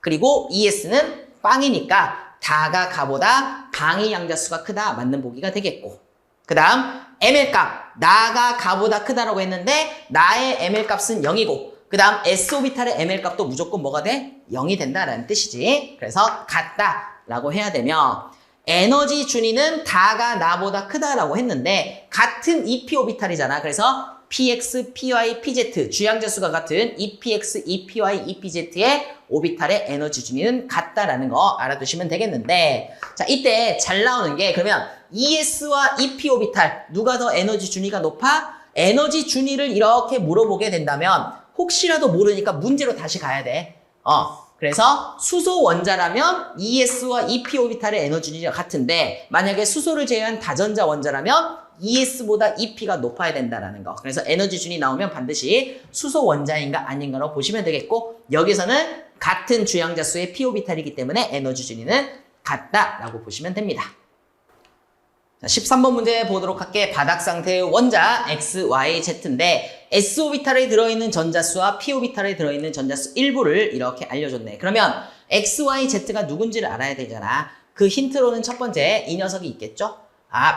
그리고 ES는 빵이니까 다가 가보다 방위 양자수가 크다, 맞는 보기가 되겠고, 그 다음 ML 값, 나가 가보다 크다라고 했는데 나의 ML 값은 0이고, 그 다음 S 오비탈의 ML 값도 무조건 뭐가 돼? 0이 된다라는 뜻이지. 그래서 같다라고 해야 되면, 에너지 준위는 다가 나보다 크다라고 했는데 같은 EP 오비탈이잖아. 그래서 PX, PY, PZ 주양자수가 같은 EPX, EPY, EPZ의 오비탈의 에너지 준위는 같다라는 거 알아두시면 되겠는데, 자, 이때 잘 나오는 게, 그러면 ES와 EP 오비탈 누가 더 에너지 준위가 높아? 에너지 준위를 이렇게 물어보게 된다면 혹시라도 모르니까 문제로 다시 가야 돼. 그래서 수소 원자라면 ES와 EP 오비탈의 에너지 준위가 같은데, 만약에 수소를 제외한 다전자 원자라면 ES보다 EP가 높아야 된다라는 거. 그래서 에너지 준위 나오면 반드시 수소 원자인가 아닌가로 보시면 되겠고, 여기서는 같은 주양자수의 P 오비탈이기 때문에 에너지 준위는 같다라고 보시면 됩니다. 자, 13번 문제 보도록 할게. 바닥 상태의 원자 X, Y, Z인데 S 오비탈에 들어있는 전자수와 P 오비탈에 들어있는 전자수 일부를 이렇게 알려줬네. 그러면 X, Y, Z가 누군지를 알아야 되잖아. 그 힌트로는 첫 번째 이 녀석이 있겠죠?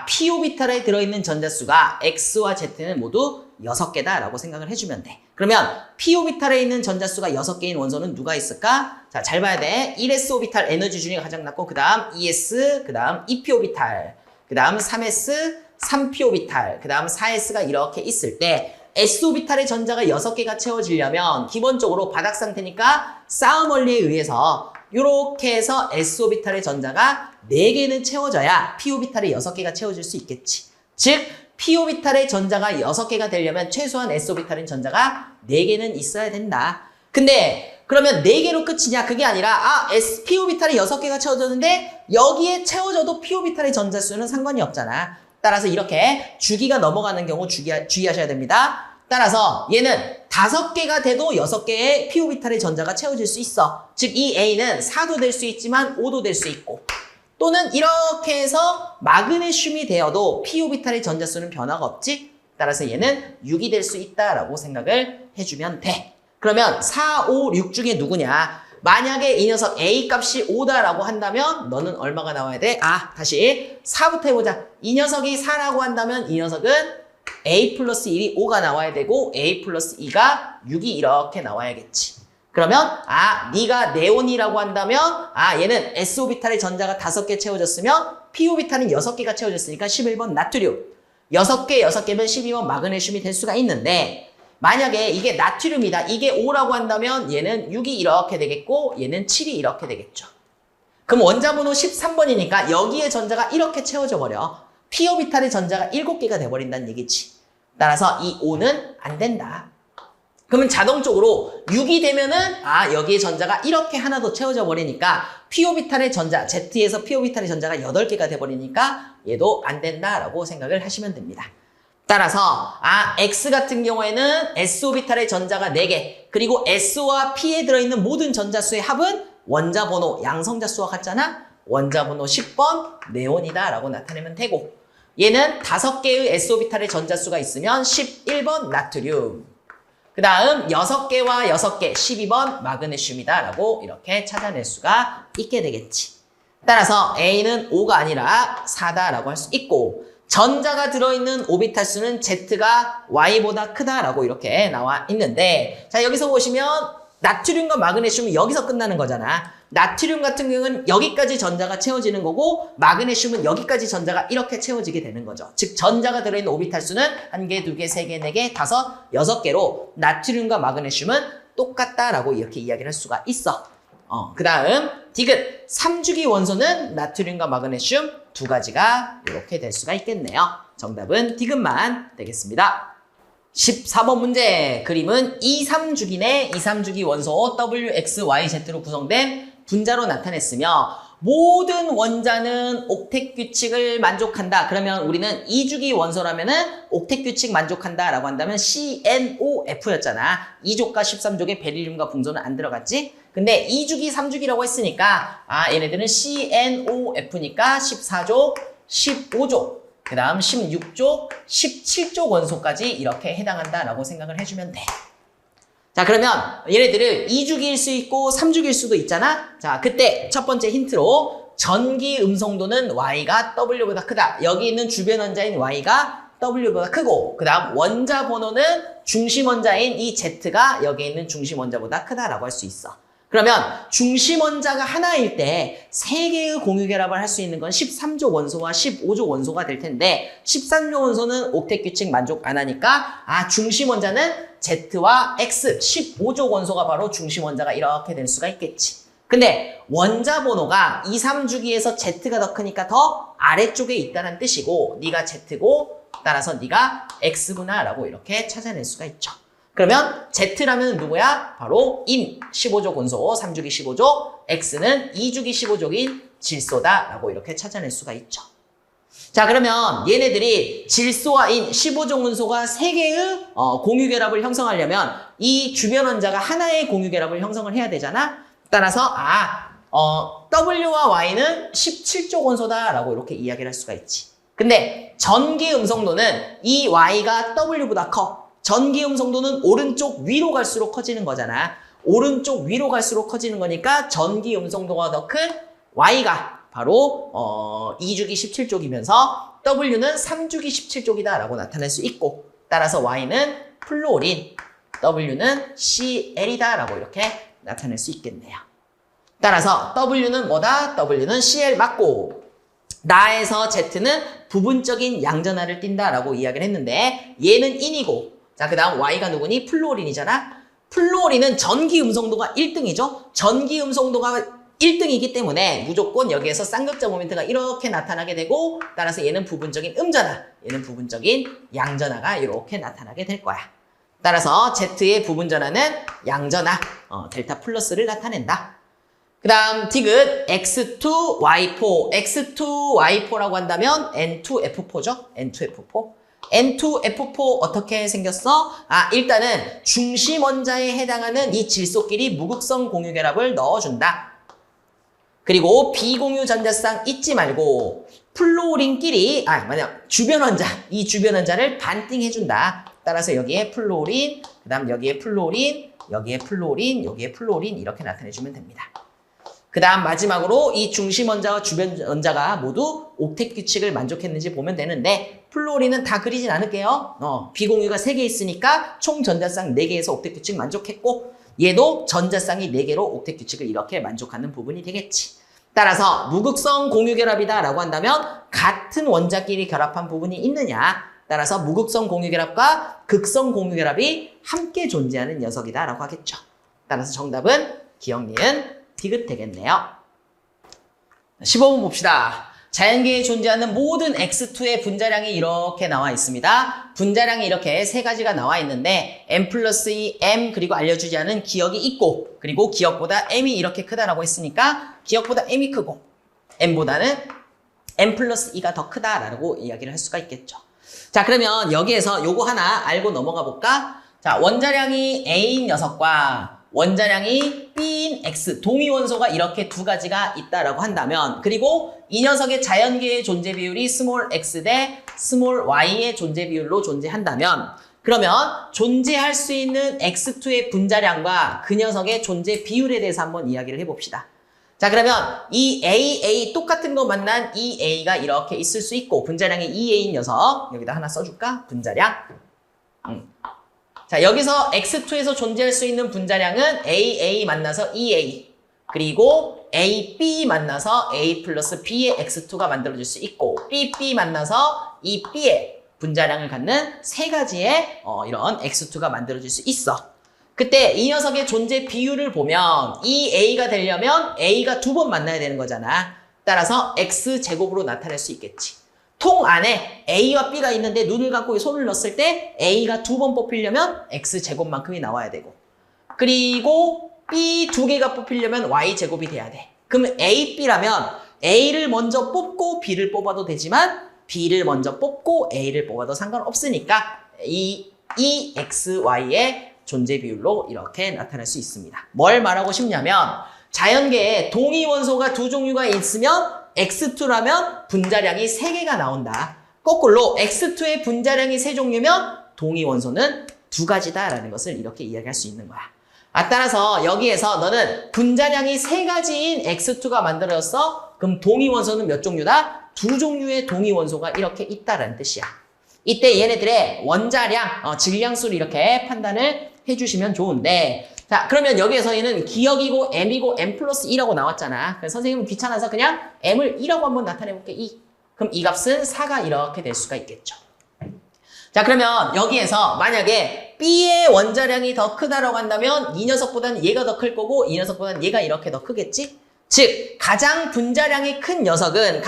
p 오비탈에 들어있는 전자수가 x와 z는 모두 6개다라고 생각을 해주면 돼. 그러면 p 오비탈에 있는 전자수가 6개인 원소는 누가 있을까? 자, 잘 봐야 돼. 1s 오비탈 에너지 준위가 가장 낮고, 그 다음 2s, 그 다음 2p 오비탈, 그 다음 3s, 3p 오비탈, 그 다음 4s가 이렇게 있을 때 s 오비탈의 전자가 6개가 채워지려면 기본적으로 바닥 상태니까 싸움 원리에 의해서 이렇게 해서 s 오비탈의 전자가 4개는 채워져야 p 오비탈의 6개가 채워질 수 있겠지. 즉 p 오비탈의 전자가 6개가 되려면 최소한 s 오비탈의 전자가 4개는 있어야 된다. 근데 그러면 4개로 끝이냐? 그게 아니라 p 오비탈이 6개가 채워졌는데 여기에 채워져도 p 오비탈의 전자 수는 상관이 없잖아. 따라서 이렇게 주기가 넘어가는 경우 주의하셔야 됩니다. 따라서 얘는 5개가 돼도 6개의 p 오비탈의 전자가 채워질 수 있어. 즉 이 A는 4도 될 수 있지만 5도 될 수 있고, 또는 이렇게 해서 마그네슘이 되어도 p 오비탈의 전자 수는 변화가 없지. 따라서 얘는 6이 될 수 있다라고 생각을 해주면 돼. 그러면 4, 5, 6 중에 누구냐? 만약에 이 녀석 A 값이 5다라고 한다면 너는 얼마가 나와야 돼? 다시 4부터 해보자. 이 녀석이 4라고 한다면 이 녀석은 A 플러스 1이 5가 나와야 되고 A 플러스 2가 6이 이렇게 나와야겠지. 그러면 네가 네온이라고 한다면 얘는 S 오비탈의 전자가 5개 채워졌으면 P 오비탈은 6개가 채워졌으니까 11번 나트륨. 6개, 6개면 12번 마그네슘이 될 수가 있는데, 만약에 이게 나트륨이다. 이게 5라고 한다면 얘는 6이 이렇게 되겠고 얘는 7이 이렇게 되겠죠. 그럼 원자번호 13번이니까 여기에 전자가 이렇게 채워져 버려. p 오비탈의 전자가 7개가 돼버린다는 얘기지. 따라서 이 5는 안 된다. 그러면 자동적으로 6이 되면은 여기에 전자가 이렇게 하나 더 채워져 버리니까 p 오비탈의 전자, Z에서 p 오비탈의 전자가 8개가 돼버리니까 얘도 안 된다라고 생각을 하시면 됩니다. 따라서 X 같은 경우에는 S 오비탈의 전자가 4개, 그리고 S와 P에 들어있는 모든 전자수의 합은 원자번호 양성자수와 같잖아. 원자번호 10번 네온이다 라고 나타내면 되고, 얘는 5개의 S 오비탈의 전자수가 있으면 11번 나트륨, 그 다음 6개와 6개 12번 마그네슘이다 라고 이렇게 찾아낼 수가 있게 되겠지. 따라서 A는 5가 아니라 4다 라고 할 수 있고, 전자가 들어있는 오비탈 수는 Z가 Y보다 크다라고 이렇게 나와 있는데, 자, 여기서 보시면 나트륨과 마그네슘은 여기서 끝나는 거잖아. 나트륨 같은 경우는 여기까지 전자가 채워지는 거고, 마그네슘은 여기까지 전자가 이렇게 채워지게 되는 거죠. 즉 전자가 들어있는 오비탈 수는 1개, 2개, 3개, 4개, 5, 6개로 나트륨과 마그네슘은 똑같다라고 이렇게 이야기를 할 수가 있어. 그 다음 디귿 3주기 원소는 나트륨과 마그네슘 2가지가 이렇게 될 수가 있겠네요. 정답은 디귿만 되겠습니다. 14번 문제. 그림은 2, 3주기네 2, 3주기 원소 W, X, Y, Z로 구성된 분자로 나타냈으며 모든 원자는 옥텟 규칙을 만족한다. 그러면 우리는 2주기 원소라면은 옥텟 규칙 만족한다 라고 한다면 CNOF였잖아. 2족과 13족에 베릴륨과 붕소는 안 들어갔지? 근데 2주기, 3주기라고 했으니까 얘네들은 CNOF니까 14족, 15족, 그 다음 16족, 17족 원소까지 이렇게 해당한다라고 생각을 해주면 돼. 자, 그러면 얘네들을 2주기일 수 있고 3주기일 수도 있잖아. 자, 그때 첫 번째 힌트로 전기 음성도는 Y가 W보다 크다. 여기 있는 주변 원자인 Y가 W보다 크고, 그 다음 원자 번호는 중심 원자인 이 Z가 여기 있는 중심 원자보다 크다라고 할 수 있어. 그러면 중심 원자가 하나일 때 3개의 공유 결합을 할 수 있는 건 13족 원소와 15족 원소가 될 텐데, 13족 원소는 옥텟 규칙 만족 안 하니까 중심 원자는 Z와 X, 15족 원소가 바로 중심 원자가 이렇게 될 수가 있겠지. 근데 원자 번호가 2, 3주기에서 Z가 더 크니까 더 아래쪽에 있다는 뜻이고, 네가 Z고 따라서 네가 X구나 라고 이렇게 찾아낼 수가 있죠. 그러면 Z라면 누구야? 바로 인 15족 원소 3주기 15족, X는 2주기 15족인 질소다 라고 이렇게 찾아낼 수가 있죠. 자, 그러면 얘네들이 질소와 인 15족 원소가 3개의 공유 결합을 형성하려면 이 주변 원자가 하나의 공유 결합을 형성을 해야 되잖아. 따라서 W와 Y는 17족 원소다 라고 이렇게 이야기를 할 수가 있지. 근데 전기 음성도는 이 Y가 W보다 커. 전기 음성도는 오른쪽 위로 갈수록 커지는 거잖아. 오른쪽 위로 갈수록 커지는 거니까 전기 음성도가 더 큰 Y가 바로 2주기 17족이면서 W는 3주기 17족이다 라고 나타낼 수 있고, 따라서 Y는 플루오린, W는 Cl이다 라고 이렇게 나타낼 수 있겠네요. 따라서 W는 뭐다? W는 Cl 맞고, 나에서 Z는 부분적인 양전하를 띈다 라고 이야기를 했는데, 얘는 인이고, 자, 그 다음 Y가 누구니? 플루오린이잖아. 플루오린은 전기 음성도가 1등이죠. 전기 음성도가 1등이기 때문에 무조건 여기에서 쌍극자 모멘트가 이렇게 나타나게 되고, 따라서 얘는 부분적인 음전하, 얘는 부분적인 양전하가 이렇게 나타나게 될 거야. 따라서 Z의 부분전하는 양전하, 델타 플러스를 나타낸다. 그 다음 디귿 X2Y4, X2Y4라고 한다면 N2F4죠. N2F4. N2F4 어떻게 생겼어? 일단은 중심 원자에 해당하는 이 질소끼리 무극성 공유결합을 넣어준다. 그리고 비공유 전자쌍 잊지 말고 플루오린끼리 주변 원자, 이 주변 원자를 반띵해준다. 따라서 여기에 플루오린, 그 다음 여기에 플루오린, 여기에 플루오린, 여기에 플루오린 이렇게 나타내주면 됩니다. 그 다음 마지막으로 이 중심 원자와 주변 원자가 모두 옥텟 규칙을 만족했는지 보면 되는데, 플루오린은 다 그리진 않을게요. 비공유가 3개 있으니까 총 전자쌍 4개에서 옥텟 규칙 만족했고, 얘도 전자쌍이 4개로 옥텟 규칙을 이렇게 만족하는 부분이 되겠지. 따라서 무극성 공유결합이다 라고 한다면 같은 원자끼리 결합한 부분이 있느냐, 따라서 무극성 공유결합과 극성 공유결합이 함께 존재하는 녀석이다 라고 하겠죠. 따라서 정답은 기억, 니은, 디귿 되겠네요. 15번 봅시다. 자연계에 존재하는 모든 X2의 분자량이 이렇게 나와 있습니다. 분자량이 이렇게 3가지가 나와 있는데 M 플러스 2, M 그리고 알려주지 않은 기억이 있고, 그리고 기억보다 M이 이렇게 크다라고 했으니까 기억보다 M이 크고 M보다는 M 플러스 2가 더 크다라고 이야기를 할 수가 있겠죠. 자, 그러면 여기에서 요거 하나 알고 넘어가 볼까? 자, 원자량이 A인 녀석과 원자량이 B인 X, 동위원소가 이렇게 2가지가 있다라고 한다면, 그리고 이 녀석의 자연계의 존재 비율이 스몰 x 대 스몰 y의 존재 비율로 존재한다면, 그러면 존재할 수 있는 X2의 분자량과 그 녀석의 존재 비율에 대해서 한번 이야기를 해봅시다. 자, 그러면 이 AA 똑같은 거 만난 이 A가 이렇게 있을 수 있고, 분자량이 2A인 녀석 여기다 하나 써줄까? 분자량. 자, 여기서 X2에서 존재할 수 있는 분자량은 AA 만나서 EA, 그리고 AB 만나서 A 플러스 B의 X2가 만들어질 수 있고, BB 만나서 이 B의 분자량을 갖는 3가지의 이런 X2가 만들어질 수 있어. 그때 이 녀석의 존재 비율을 보면 이 A가 되려면 A가 2번 만나야 되는 거잖아. 따라서 X제곱으로 나타낼 수 있겠지. 통 안에 A와 B가 있는데 눈을 감고 손을 넣었을 때 A가 2번 뽑히려면 X제곱만큼이 나와야 되고, 그리고 B 2개가 뽑히려면 Y제곱이 돼야 돼. 그럼 A, B라면 A를 먼저 뽑고 B를 뽑아도 되지만 B를 먼저 뽑고 A를 뽑아도 상관없으니까 이 X, Y의 존재 비율로 이렇게 나타낼 수 있습니다. 뭘 말하고 싶냐면, 자연계에 동위원소가 2종류가 있으면 X2라면 분자량이 3개가 나온다. 거꾸로 X2의 분자량이 3종류면 동위원소는 2가지다라는 것을 이렇게 이야기할 수 있는 거야. 따라서 여기에서 너는 분자량이 3가지인 X2가 만들어졌어? 그럼 동위원소는 몇 종류다? 2종류의 동위원소가 이렇게 있다라는 뜻이야. 이때 얘네들의 원자량, 질량수를 이렇게 판단을 해주시면 좋은데, 자, 그러면 여기에서 얘는 기억이고 M이고 M 플러스 2라고 나왔잖아. 그래서 선생님은 귀찮아서 그냥 M을 2라고 한번 나타내볼게. 2. 그럼 이 값은 4가 이렇게 될 수가 있겠죠. 자, 그러면 여기에서 만약에 B의 원자량이 더 크다라고 한다면 이 녀석보다는 얘가 더 클 거고, 이 녀석보다는 얘가 이렇게 더 크겠지? 즉, 가장 분자량이 큰 녀석은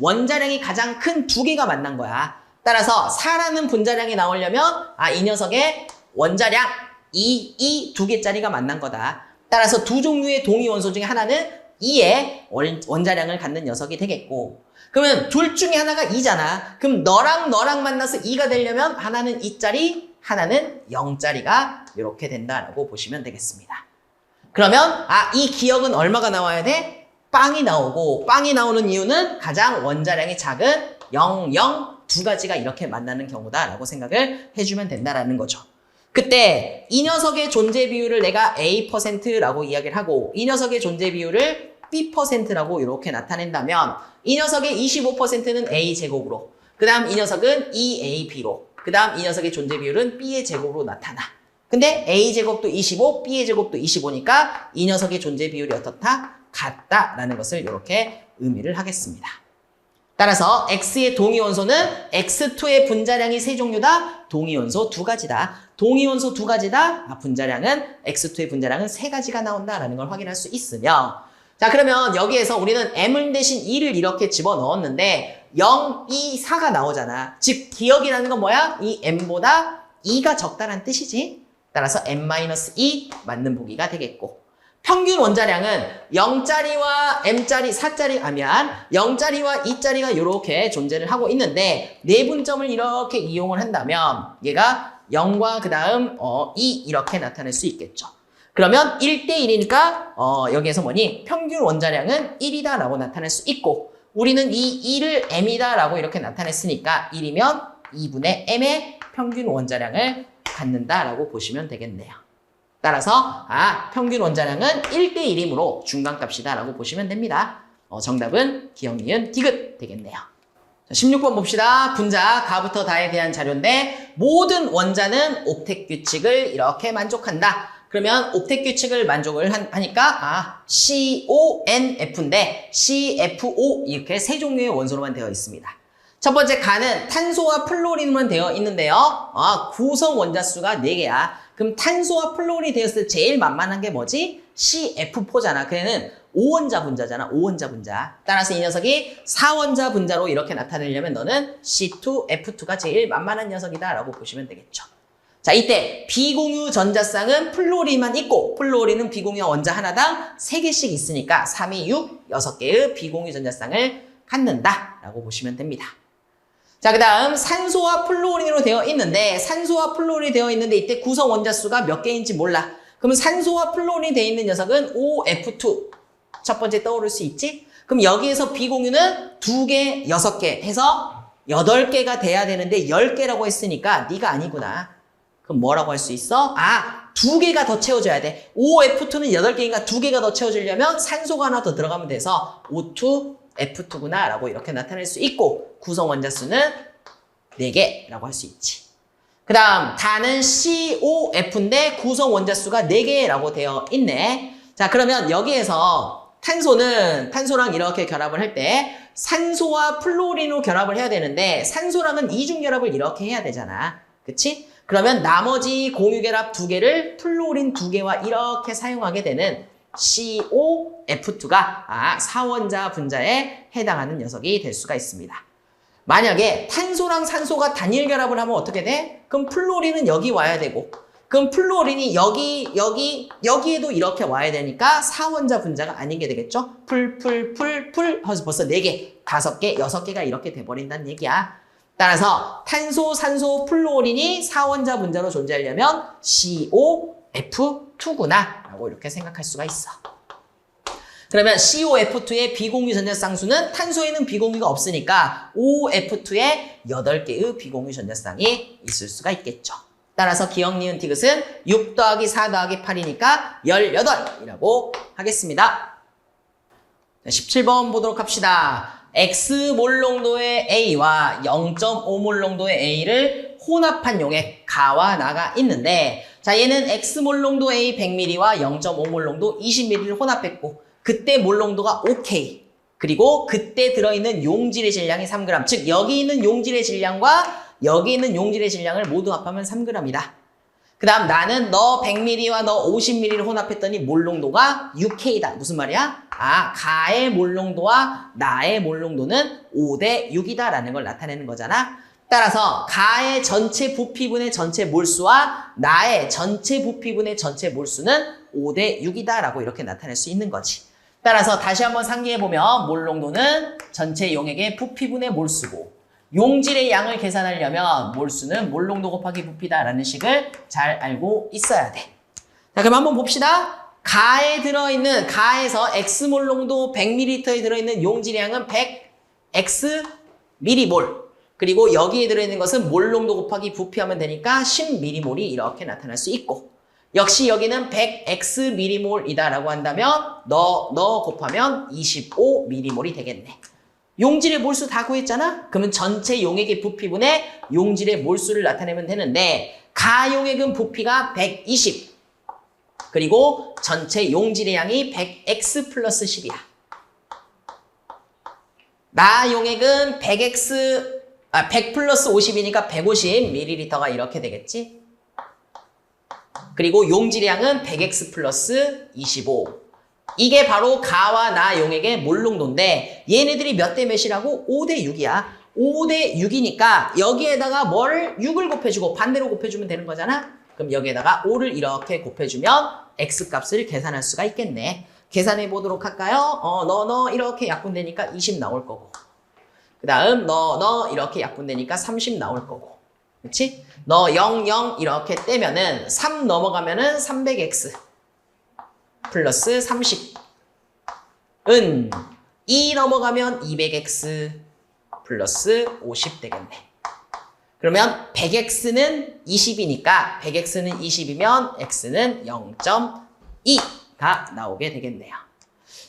원자량이 가장 큰 2개가 만난 거야. 따라서 4라는 분자량이 나오려면 이 녀석의 원자량 2, 2개짜리가 만난 거다. 따라서 2종류의 동위원소 중에 하나는 2의 원자량을 갖는 녀석이 되겠고, 그러면 둘 중에 하나가 2잖아. 그럼 너랑 만나서 2가 되려면 하나는 2짜리, 하나는 0짜리가 이렇게 된다라고 보시면 되겠습니다. 그러면 이 기억은 얼마가 나와야 돼? 빵이 나오고, 빵이 나오는 이유는 가장 원자량이 작은 0, 0, 2가지가 이렇게 만나는 경우다라고 생각을 해주면 된다라는 거죠. 그때 이 녀석의 존재 비율을 내가 A%라고 이야기를 하고, 이 녀석의 존재 비율을 B%라고 이렇게 나타낸다면 이 녀석의 25%는 A제곱으로, 그 다음 이 녀석은 2AB로, 그 다음 이 녀석의 존재 비율은 B의 제곱으로 나타나. 근데 A제곱도 25, B의 제곱도 25니까 이 녀석의 존재 비율이 어떻다? 같다라는 것을 이렇게 의미를 하겠습니다. 따라서 X의 동위원소는 X2의 분자량이 세 종류다. 동위원소 두 가지다. 동위원소 두 가지다. 분자량은 X2의 분자량은 세 가지가 나온다라는 걸 확인할 수 있으며, 자 그러면 여기에서 우리는 M을 대신 2를 이렇게 집어넣었는데 0, 2, 4가 나오잖아. 즉 기억이라는 건 뭐야? 이 M보다 2가 적다란 뜻이지. 따라서 M-2 맞는 보기가 되겠고, 평균 원자량은 0짜리와 M짜리, 4짜리 하면 0짜리와 2짜리가 이렇게 존재를 하고 있는데 내분점을 이렇게 이용을 한다면 얘가 0과 그 다음 2 이렇게 나타낼 수 있겠죠. 그러면 1대1이니까 여기에서 뭐니? 평균 원자량은 1이다 라고 나타낼 수 있고, 우리는 이 2를 M이다 라고 이렇게 나타냈으니까 1이면 2분의 M의 평균 원자량을 갖는다 라고 보시면 되겠네요. 따라서 평균 원자량은 1대1이므로 중간값이다 라고 보시면 됩니다. 정답은 기억, 니은, 디귿 되겠네요. 자, 16번 봅시다. 분자 가부터 다에 대한 자료인데 모든 원자는 옵택 규칙을 이렇게 만족한다. 그러면 옵택 규칙을 만족을 하니까 CONF인데 CFO 이렇게 세 종류의 원소로만 되어 있습니다. 첫 번째 가는 탄소와 플로린으로만 되어 있는데요. 구성 원자수가 4개야. 그럼 탄소와 플로린이 되었을 때 제일 만만한 게 뭐지? CF4잖아. 걔는 5원자 분자잖아. 5원자 분자. 따라서 이 녀석이 4원자 분자로 이렇게 나타내려면 너는 C2F2가 제일 만만한 녀석이다 라고 보시면 되겠죠. 자, 이때 비공유 전자쌍은 플로린만 있고 플로린은 비공유 원자 하나당 3개씩 있으니까 3이 6, 6개의 비공유 전자쌍을 갖는다 라고 보시면 됩니다. 자, 그 다음 산소와 플로린으로 되어 있는데 산소와 플로린이 되어 있는데 이때 구성 원자수가 몇 개인지 몰라. 그러면 산소와 플로린이 되어 있는 녀석은 OF2 첫 번째 떠오를 수 있지? 그럼 여기에서 비공유는 2개, 6개 해서 8개가 돼야 되는데 10개라고 했으니까 네가 아니구나. 그럼 뭐라고 할 수 있어? 2개가 더 채워줘야 돼. OF2는 8개니까 2개가 더 채워주려면 산소가 하나 더 들어가면 돼서 O2, F2구나 라고 이렇게 나타낼 수 있고 구성 원자수는 4개라고 할 수 있지. 그 다음 다는 COF인데 구성 원자수가 4개라고 되어 있네. 자 그러면 여기에서 탄소랑 이렇게 결합을 할 때 산소와 플로린으로 결합을 해야 되는데 산소랑은 이중결합을 이렇게 해야 되잖아. 그치? 그러면 나머지 공유결합 2개를 플로린 2개와 이렇게 사용하게 되는 COF2가 4원자 분자에 해당하는 녀석이 될 수가 있습니다. 만약에 탄소랑 산소가 단일 결합을 하면 어떻게 돼? 그럼 플로린은 여기 와야 되고 그럼 플로린이 여기에도 이렇게 와야 되니까 4원자 분자가 아닌 게 되겠죠? 풀 해서 벌써 4개, 5개, 6개가 이렇게 돼버린다는 얘기야. 따라서 탄소, 산소, 플로린이 4원자 분자로 존재하려면 COF2구나 라고 이렇게 생각할 수가 있어. 그러면 COF2의 비공유 전자 쌍수는 탄소에는 비공유가 없으니까 OF2에 8개의 비공유 전자쌍이 있을 수가 있겠죠. 따라서 기억, 니은, 디귿은 6 더하기 4 더하기 8이니까 18이라고 하겠습니다. 17번 보도록 합시다. X몰 농도의 A와 0.5몰 농도의 A를 혼합한 용액 가와 나가 있는데 자 얘는 X몰 농도 A 100ml와 0.5몰 농도 20ml를 혼합했고 그때 몰 농도가 OK 그리고 그때 들어있는 용질의 질량이 3g 즉 여기 있는 용질의 질량과 여기 있는 용질의 질량을 모두 합하면 3g이다. 그 다음 나는 너 100ml와 너 50ml를 혼합했더니 몰 농도가 6K다. 무슨 말이야? 가의 몰 농도와 나의 몰 농도는 5대 6이다 라는 걸 나타내는 거잖아. 따라서 가의 전체 부피분의 전체 몰수와 나의 전체 부피분의 전체 몰수는 5대 6이다 라고 이렇게 나타낼 수 있는 거지. 따라서 다시 한번 상기해보면 몰 농도는 전체 용액의 부피분의 몰수고 용질의 양을 계산하려면 몰수는 몰 농도 곱하기 부피다 라는 식을 잘 알고 있어야 돼. 자 그럼 한번 봅시다. 가에 들어있는 가에서 X몰 농도 100ml에 들어있는 용질량은 100Xm몰 그리고 여기에 들어있는 것은 몰 농도 곱하기 부피하면 되니까 10mm몰이 이렇게 나타날 수 있고 역시 여기는 100x 미리몰이다 라고 한다면 너 곱하면 25 미리몰이 되겠네. 용질의 몰수 다 구했잖아? 그러면 전체 용액의 부피분의 용질의 몰수를 나타내면 되는데 가용액은 부피가 120 그리고 전체 용질의 양이 100x 플러스 10이야. 나 용액은 100 플러스 50이니까 150ml가 이렇게 되겠지? 그리고 용질의 양은 100x 플러스 25. 이게 바로 가와 나 용액의 몰농도인데 얘네들이 몇 대 몇이라고? 5대 6이야. 5대 6이니까 여기에다가 뭐를 6을 곱해주고 반대로 곱해주면 되는 거잖아? 그럼 여기에다가 5를 이렇게 곱해주면 x값을 계산할 수가 있겠네. 계산해 보도록 할까요? 너 이렇게 약분되니까 20 나올 거고 그 다음 너 이렇게 약분되니까 30 나올 거고 그치? 너 0 이렇게 떼면은 3 넘어가면은 300x 플러스 30은 2 넘어가면 200x 플러스 50 되겠네. 그러면 100x는 20이니까 100x는 20이면 x는 0.2가 나오게 되겠네요.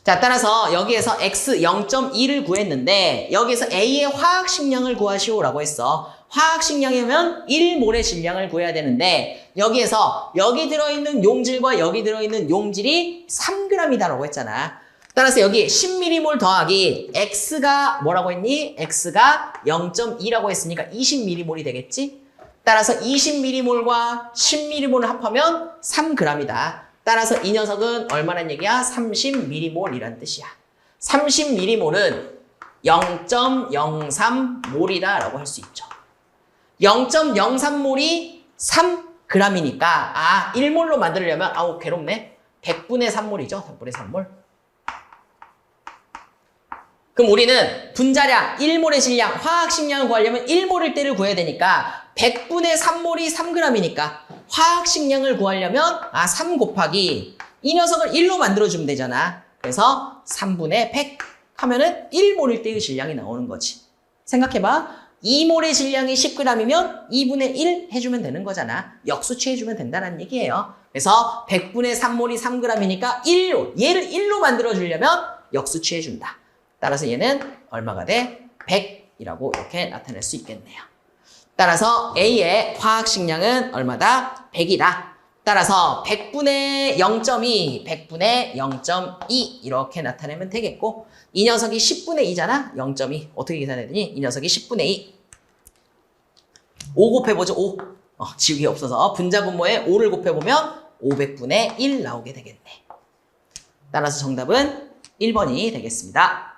자, 따라서 여기에서 x 0.2를 구했는데 여기에서 A의 화학식량을 구하시오라고 했어. 화학식량이면 1몰의 질량을 구해야 되는데 여기에서 여기 들어있는 용질과 여기 들어있는 용질이 3g이다라고 했잖아. 따라서 여기 10mol 더하기 x가 뭐라고 했니? x가 0.2라고 했으니까 20mol이 되겠지? 따라서 20mol과 10mol을 합하면 3g이다. 따라서 이 녀석은 얼마란 얘기야? 30mol이란 뜻이야. 30mol은 0.03몰이다 라고 할 수 있죠. 0.03몰이 3g이니까 1몰로 만들려면 괴롭네. 100분의 3몰이죠. 100분의 3몰. 그럼 우리는 분자량 1몰의 질량, 화학식량을 구하려면 1몰일 때를 구해야 되니까 100분의 3몰이 3g이니까 화학식량을 구하려면 3 곱하기 이 녀석을 1로 만들어주면 되잖아. 그래서 3분의 100 하면은 1몰일 때의 질량이 나오는 거지. 생각해봐. 2몰의 질량이 10g이면 2분의 1 해주면 되는 거잖아. 역수치 해주면 된다는 얘기예요. 그래서 100분의 3몰이 3g이니까 1로, 얘를 1로 만들어주려면 역수치 해준다. 따라서 얘는 얼마가 돼? 100이라고 이렇게 나타낼 수 있겠네요. 따라서 A의 화학식량은 얼마다? 100이다. 따라서 100분의 0.2, 100분의 0.2 이렇게 나타내면 되겠고 이 녀석이 10분의 2잖아? 0.2. 어떻게 계산해야 되니? 이 녀석이 10분의 2. 5 곱해보죠. 5. 지우개 없어서 분자분모에 5를 곱해보면 500분의 1 나오게 되겠네. 따라서 정답은 1번이 되겠습니다.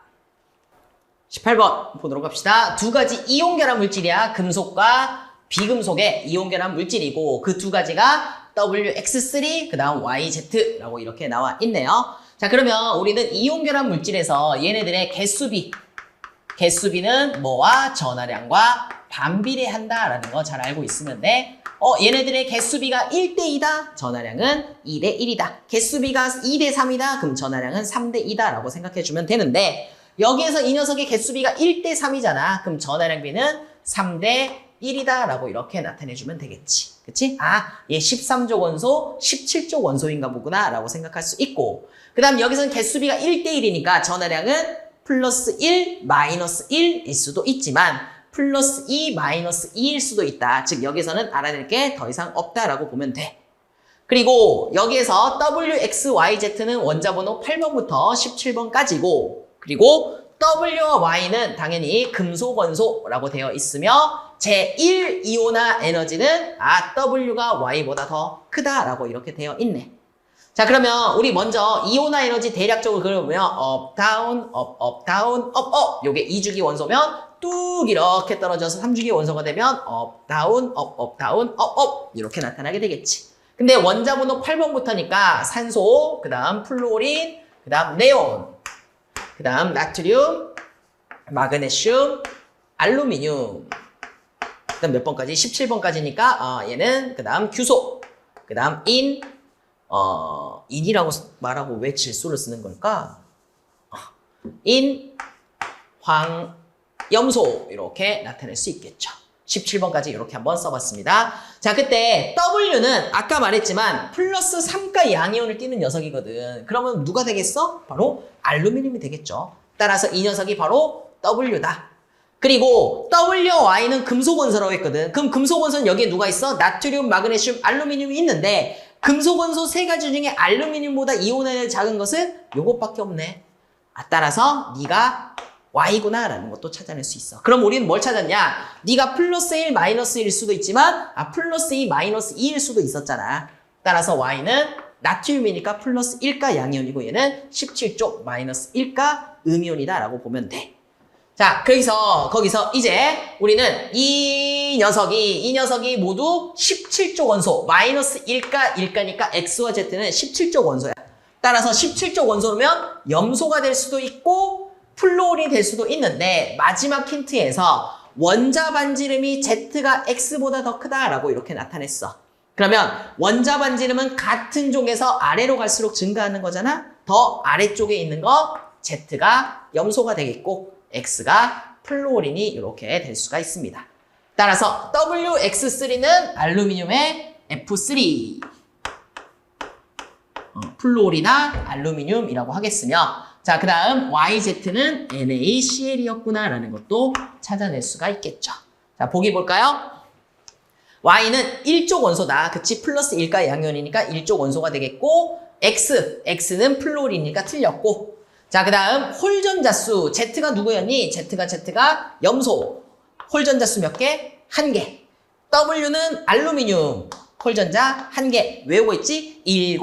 18번 보도록 합시다. 두 가지 이온 결합 물질이야. 금속과 비금속의 이온 결합 물질이고 그 두 가지가 WX3 그 다음 YZ라고 이렇게 나와 있네요. 자, 그러면 우리는 이온 결합 물질에서 얘네들의 개수비는 뭐와 전하량과 반비례한다라는 거 잘 알고 있으면 돼. 얘네들의 개수비가 1대2다. 전하량은 2대1이다. 개수비가 2대3이다. 그럼 전하량은 3대2다 라고 생각해주면 되는데 여기에서 이 녀석의 개수비가 1대3이잖아. 그럼 전하량비는 3대1이다 라고 이렇게 나타내주면 되겠지. 그치? 얘 13족 원소, 17족 원소인가 보구나 라고 생각할 수 있고 그 다음 여기서는 개수비가 1대1이니까 전하량은 플러스 1, 마이너스 1일 수도 있지만 플러스 2, 마이너스 2일 수도 있다. 즉 여기서는 알아낼 게 더 이상 없다라고 보면 돼. 그리고 여기에서 WXYZ는 원자번호 8번부터 17번까지고 그리고 W와 Y는 당연히 금속원소라고 되어 있으며 제1이온화 에너지는 W가 Y보다 더 크다라고 이렇게 되어 있네. 자, 그러면 우리 먼저 이온화 에너지 대략적으로 그려보면 업, 다운, 업, 다운, 업. 요게 2주기 원소면 뚝 이렇게 떨어져서 3주기 원소가 되면 업, 다운, 다운, 업 이렇게 나타나게 되겠지. 근데 원자번호 8번부터니까 산소, 그 다음 플로린, 그 다음 네온, 그 다음 나트륨, 마그네슘, 알루미늄 그 다음 몇 번까지? 17번까지니까 얘는 그 다음 규소, 그 다음 인이라고 말하고 왜 질소를 쓰는 걸까? 인, 황, 염소 이렇게 나타낼 수 있겠죠. 17번까지 이렇게 한번 써봤습니다. 자, 그때 W는 아까 말했지만 플러스 3가 양이온을 띠는 녀석이거든. 그러면 누가 되겠어? 바로 알루미늄이 되겠죠. 따라서 이 녀석이 바로 W다. 그리고 WY는 금속원소라고 했거든. 그럼 금속원소는 여기에 누가 있어? 나트륨, 마그네슘, 알루미늄이 있는데 금속원소 세 가지 중에 알루미늄보다 이온의 작은 것은 요것밖에 없네. 따라서 네가 Y구나 라는 것도 찾아낼 수 있어. 그럼 우리는 뭘 찾았냐? 네가 플러스 1, 마이너스 1일 수도 있지만 플러스 2, 마이너스 2일 수도 있었잖아. 따라서 Y는 나트륨이니까 플러스 1가 양이온이고 얘는 17쪽 마이너스 1가 음이온이다 라고 보면 돼. 자, 거기서 이제 우리는 이 녀석이 모두 17쪽 원소, 마이너스 1가 1가니까 X와 Z는 17쪽 원소야. 따라서 17쪽 원소면 염소가 될 수도 있고 플루올이 될 수도 있는데 마지막 힌트에서 원자 반지름이 Z가 X보다 더 크다라고 이렇게 나타냈어. 그러면 원자 반지름은 같은 쪽에서 아래로 갈수록 증가하는 거잖아. 더 아래쪽에 있는 거 Z가 염소가 되겠고 X가 플루오린이 이렇게 될 수가 있습니다. 따라서 WX3는 알루미늄의 F3 플루오린이나 알루미늄이라고 하겠으며 자, 그 다음 YZ는 NaCl이었구나 라는 것도 찾아낼 수가 있겠죠. 자, 보기 볼까요? Y는 1쪽 원소다. 그치? 플러스 1가 양이온이니까 1쪽 원소가 되겠고 X는 플루오린이니까 틀렸고 자, 그 다음 홀전자수 Z가 누구였니? Z가 염소. 홀전자수 몇 개? 1개. W는 알루미늄. 홀전자 1개. 외우고 있지? 10,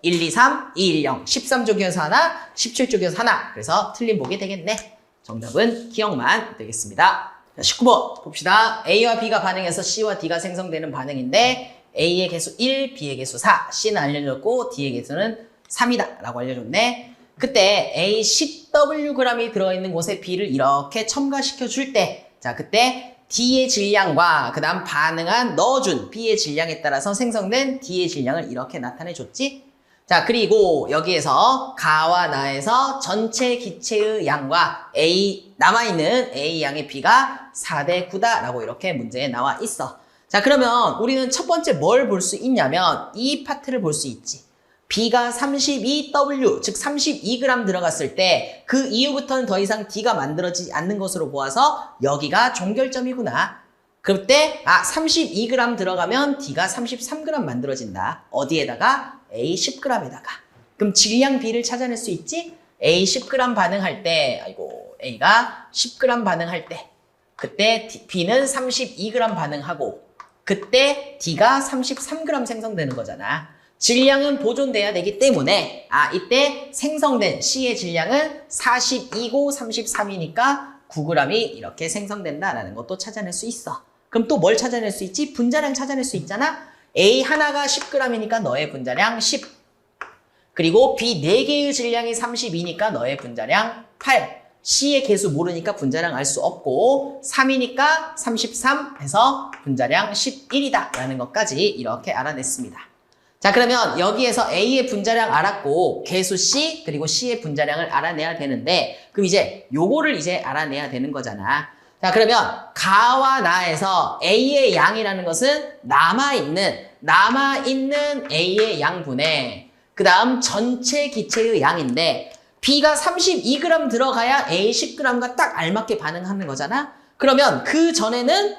1, 2, 3, 2, 1, 0. 13쪽이어서 하나, 17쪽이어서 하나. 그래서 틀린 보기 되겠네. 정답은 기억만 되겠습니다. 자, 19번 봅시다. A와 B가 반응해서 C와 D가 생성되는 반응인데 A의 개수 1, B의 개수 4. C는 알려줬고 D의 개수는 3이다 라고 알려줬네. 그때 A 10Wg이 들어있는 곳에 B를 이렇게 첨가시켜 줄 때, 자, 그때 D의 질량과 그 다음 반응한 넣어준 B의 질량에 따라서 생성된 D의 질량을 이렇게 나타내 줬지. 자, 그리고 여기에서 가와 나에서 전체 기체의 양과 남아있는 A 양의 B가 4대 9다 라고 이렇게 문제에 나와 있어. 자, 그러면 우리는 첫 번째 뭘 볼 수 있냐면 이 파트를 볼 수 있지. B가 32W, 즉 32g 들어갔을 때 그 이후부터는 더 이상 D가 만들어지지 않는 것으로 보아서 여기가 종결점이구나. 그때 32g 들어가면 D가 33g 만들어진다. 어디에다가? A 10g에다가. 그럼 질량 B를 찾아낼 수 있지? A 10g 반응할 때, A가 10g 반응할 때, 그때 B는 32g 반응하고, 그때 D가 33g 생성되는 거잖아. 질량은 보존돼야 되기 때문에 이때 생성된 C의 질량은 42고 33이니까 9g이 이렇게 생성된다라는 것도 찾아낼 수 있어. 그럼 또 뭘 찾아낼 수 있지? 분자량 찾아낼 수 있잖아. A 하나가 10g이니까 너의 분자량 10. 그리고 B 4개의 질량이 32니까 너의 분자량 8. C의 개수 모르니까 분자량 알 수 없고 3이니까 33 해서 분자량 11이다 라는 것까지 이렇게 알아냈습니다. 자, 그러면 여기에서 A의 분자량 알았고 개수 C 그리고 C의 분자량을 알아내야 되는데 그럼 이제 요거를 이제 알아내야 되는 거잖아. 자, 그러면 가와 나에서 A의 양이라는 것은 남아있는 A의 양분의 그 다음 전체 기체의 양인데 B가 32g 들어가야 A 10g과 딱 알맞게 반응하는 거잖아. 그러면 그 전에는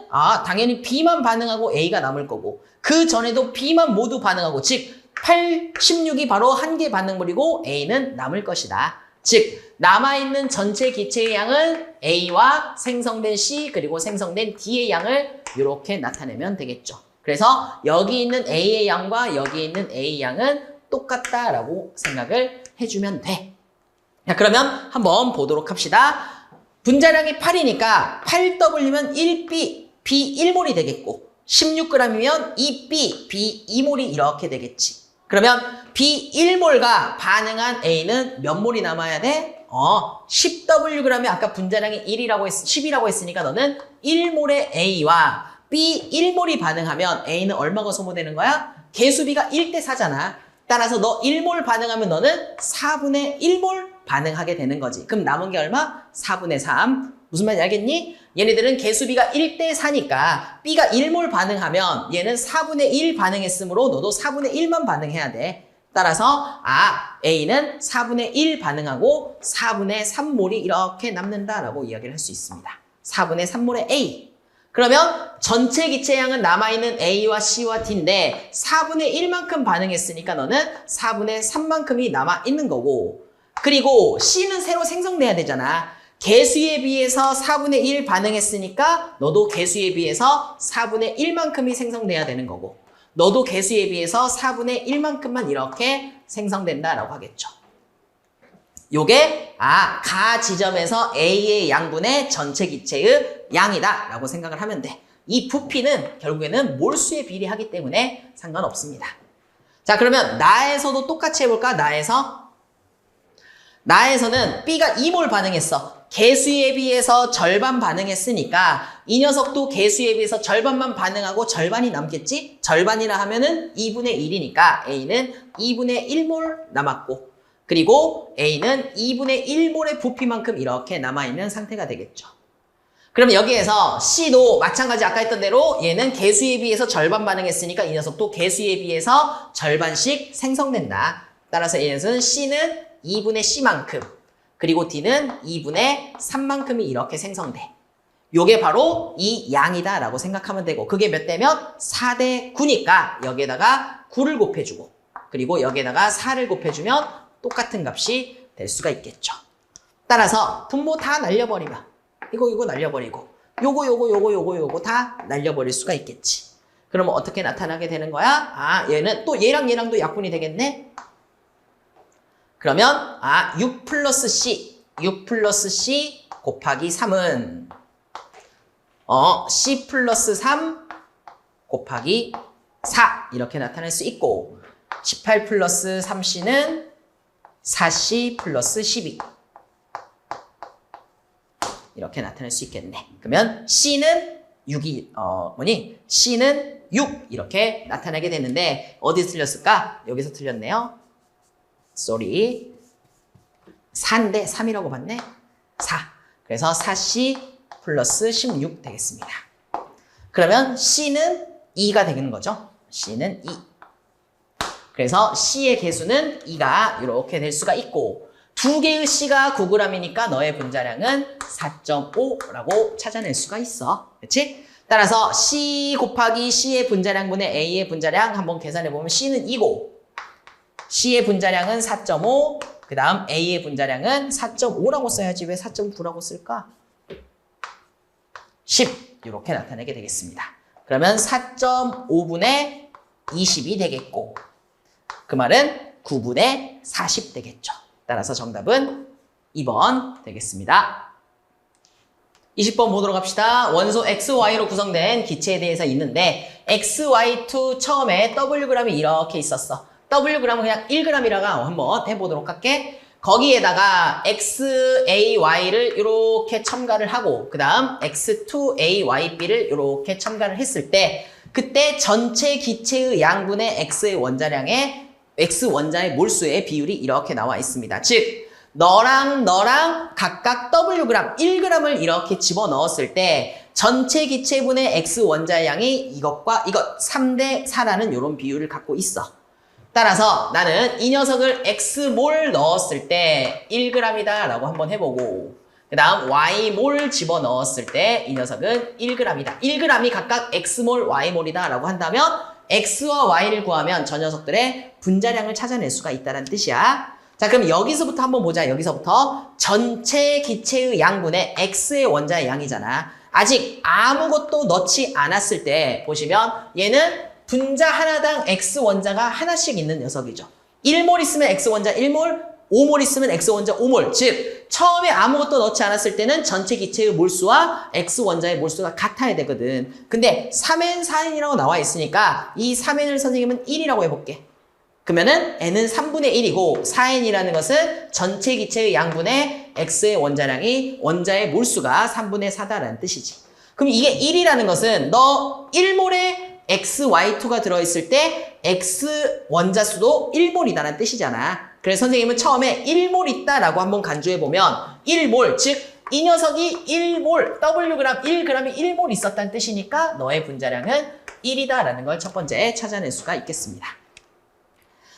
당연히 B만 반응하고 A가 남을 거고 그 전에도 B만 모두 반응하고 즉 8, 16이 바로 한 개 반응물이고 A는 남을 것이다. 즉 남아있는 전체 기체의 양은 A와 생성된 C 그리고 생성된 D의 양을 이렇게 나타내면 되겠죠. 그래서 여기 있는 A의 양과 여기 있는 A 양은 똑같다라고 생각을 해주면 돼. 자, 그러면 한번 보도록 합시다. 분자량이 8이니까 8W면 1B, B 1몰이 되겠고 16g이면 2B, B 2몰이 이렇게 되겠지. 그러면 B 1몰과 반응한 A는 몇 몰이 남아야 돼? 10Wg이 아까 분자량이 10이라고 했으니까 너는 1몰의 A와 B 1몰이 반응하면 A는 얼마가 소모되는 거야? 개수비가 1대 4잖아. 따라서 너 1몰 반응하면 너는 4분의 1몰 반응하게 되는 거지. 그럼 남은 게 얼마? 4분의 3 무슨 말인지 알겠니? 얘네들은 개수비가 1대 4니까 B가 1몰 반응하면 얘는 4분의 1 반응했으므로 너도 4분의 1만 반응해야 돼. 따라서 A는 4분의 1 반응하고 4분의 3몰이 이렇게 남는다라고 이야기를 할 수 있습니다. 4분의 3몰의 A. 그러면 전체 기체량은 남아있는 A와 C와 D인데 4분의 1만큼 반응했으니까 너는 4분의 3만큼이 남아있는 거고, 그리고 C는 새로 생성돼야 되잖아. 개수에 비해서 4분의 1 반응했으니까 너도 개수에 비해서 4분의 1만큼이 생성돼야 되는 거고, 너도 개수에 비해서 4분의 1만큼만 이렇게 생성된다라고 하겠죠. 요게 가 지점에서 A의 양분의 전체 기체의 양이다 라고 생각을 하면 돼. 이 부피는 결국에는 몰수에 비례하기 때문에 상관없습니다. 자, 그러면 나에서도 똑같이 해볼까? 나에서는 B가 2몰 반응했어. 개수에 비해서 절반 반응했으니까 이 녀석도 개수에 비해서 절반만 반응하고 절반이 남겠지? 절반이라 하면은 2분의 1이니까 A는 2분의 1몰 남았고, 그리고 A는 2분의 1몰의 부피만큼 이렇게 남아있는 상태가 되겠죠. 그럼 여기에서 C도 마찬가지 아까 했던 대로 얘는 개수에 비해서 절반 반응했으니까 이 녀석도 개수에 비해서 절반씩 생성된다. 따라서 얘는 C는 2분의 C만큼, 그리고 D는 2분의 3만큼이 이렇게 생성돼. 요게 바로 이 양이다 라고 생각하면 되고, 그게 몇 대면 4대 9니까 여기에다가 9를 곱해주고, 그리고 여기에다가 4를 곱해주면 똑같은 값이 될 수가 있겠죠. 따라서 분모 다 날려버리면 이거 날려버리고 요거 다 날려버릴 수가 있겠지. 그러면 어떻게 나타나게 되는 거야? 얘는 또 얘랑도 약분이 되겠네. 그러면 6 플러스 C 곱하기 3은 C 플러스 3 곱하기 4 이렇게 나타낼 수 있고, 18 플러스 3C는 4C 플러스 12 이렇게 나타낼 수 있겠네. 그러면 C는 6이 C는 6 이렇게 나타나게 되는데 어디서 틀렸을까? 여기서 틀렸네요. 쏘리. 4인데 3이라고 봤네. 4. 그래서 4C 플러스 16 되겠습니다. 그러면 C는 2가 되는 거죠. C는 2. 그래서 C의 개수는 2가 이렇게 될 수가 있고, 두 개의 C가 9g이니까 너의 분자량은 4.5라고 찾아낼 수가 있어. 그렇지? 따라서 C 곱하기 C의 분자량분의 A의 분자량 한번 계산해보면 C는 2고, C의 분자량은 4.5, 그 다음 A의 분자량은 4.5라고 써야지 왜 4.9라고 쓸까? 10 이렇게 나타내게 되겠습니다. 그러면 4.5분의 20이 되겠고, 그 말은 9분의 40 되겠죠. 따라서 정답은 2번 되겠습니다. 20번 보도록 합시다. 원소 XY로 구성된 기체에 대해서 있는데 XY2 처음에 Wg이 이렇게 있었어. Wg은 그냥 1g이라고 한번 해보도록 할게. 거기에다가 XAY를 이렇게 첨가를 하고, 그 다음 X2AYB를 이렇게 첨가를 했을 때 그때 전체 기체의 양분의 X의 원자량의 X 원자의 몰수의 비율이 이렇게 나와 있습니다. 즉 너랑 각각 Wg 1g을 이렇게 집어넣었을 때 전체 기체분의 X 원자의 양이 이것과 이것 3대 4라는 이런 비율을 갖고 있어. 따라서 나는 이 녀석을 X몰 넣었을 때 1g이다 라고 한번 해보고, 그 다음 Y몰 집어넣었을 때 이 녀석은 1g이다. 1g이 각각 X몰, Y몰이다 라고 한다면 X와 Y를 구하면 저 녀석들의 분자량을 찾아낼 수가 있다는 뜻이야. 자, 그럼 여기서부터 한번 보자. 여기서부터 전체 기체의 양분의 X의 원자의 양이잖아. 아직 아무것도 넣지 않았을 때 보시면 얘는 분자 하나당 X 원자가 하나씩 있는 녀석이죠. 1몰 있으면 X 원자 1몰, 5몰 있으면 X 원자 5몰. 즉 처음에 아무것도 넣지 않았을 때는 전체 기체의 몰수와 X 원자의 몰수가 같아야 되거든. 근데 3N, 4N이라고 나와 있으니까 이 3N을 선생님은 1이라고 해볼게. 그러면은 N은 3분의 1이고 4N이라는 것은 전체 기체의 양분의 X의 원자량이 원자의 몰수가 3분의 4다라는 뜻이지. 그럼 이게 1이라는 것은 너 1몰에 XY2가 들어있을 때 X 원자수도 1몰이다라는 뜻이잖아. 그래서 선생님은 처음에 1몰 있다라고 한번 간주해보면 1몰, 즉 이 녀석이 1몰, Wg 1g이 1몰 있었다는 뜻이니까 너의 분자량은 1이다라는 걸 첫 번째 찾아낼 수가 있겠습니다.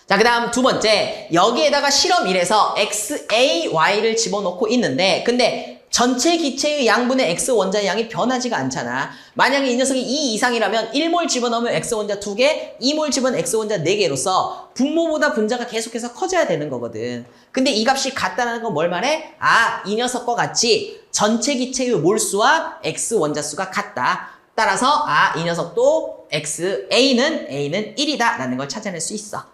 자, 그 다음 두 번째, 여기에다가 실험 1에서 XAY를 집어넣고 있는데, 근데 전체 기체의 양분의 X 원자의 양이 변하지가 않잖아. 만약에 이 녀석이 2 이상이라면 1몰 집어넣으면 X 원자 2개, 2몰 집어넣으면 X 원자 4개로서 분모보다 분자가 계속해서 커져야 되는 거거든. 근데 이 값이 같다는 건 뭘 말해? 아, 이 녀석과 같이 전체 기체의 몰수와 X 원자 수가 같다. 따라서 이 녀석도 A는 1이다 라는 걸 찾아낼 수 있어.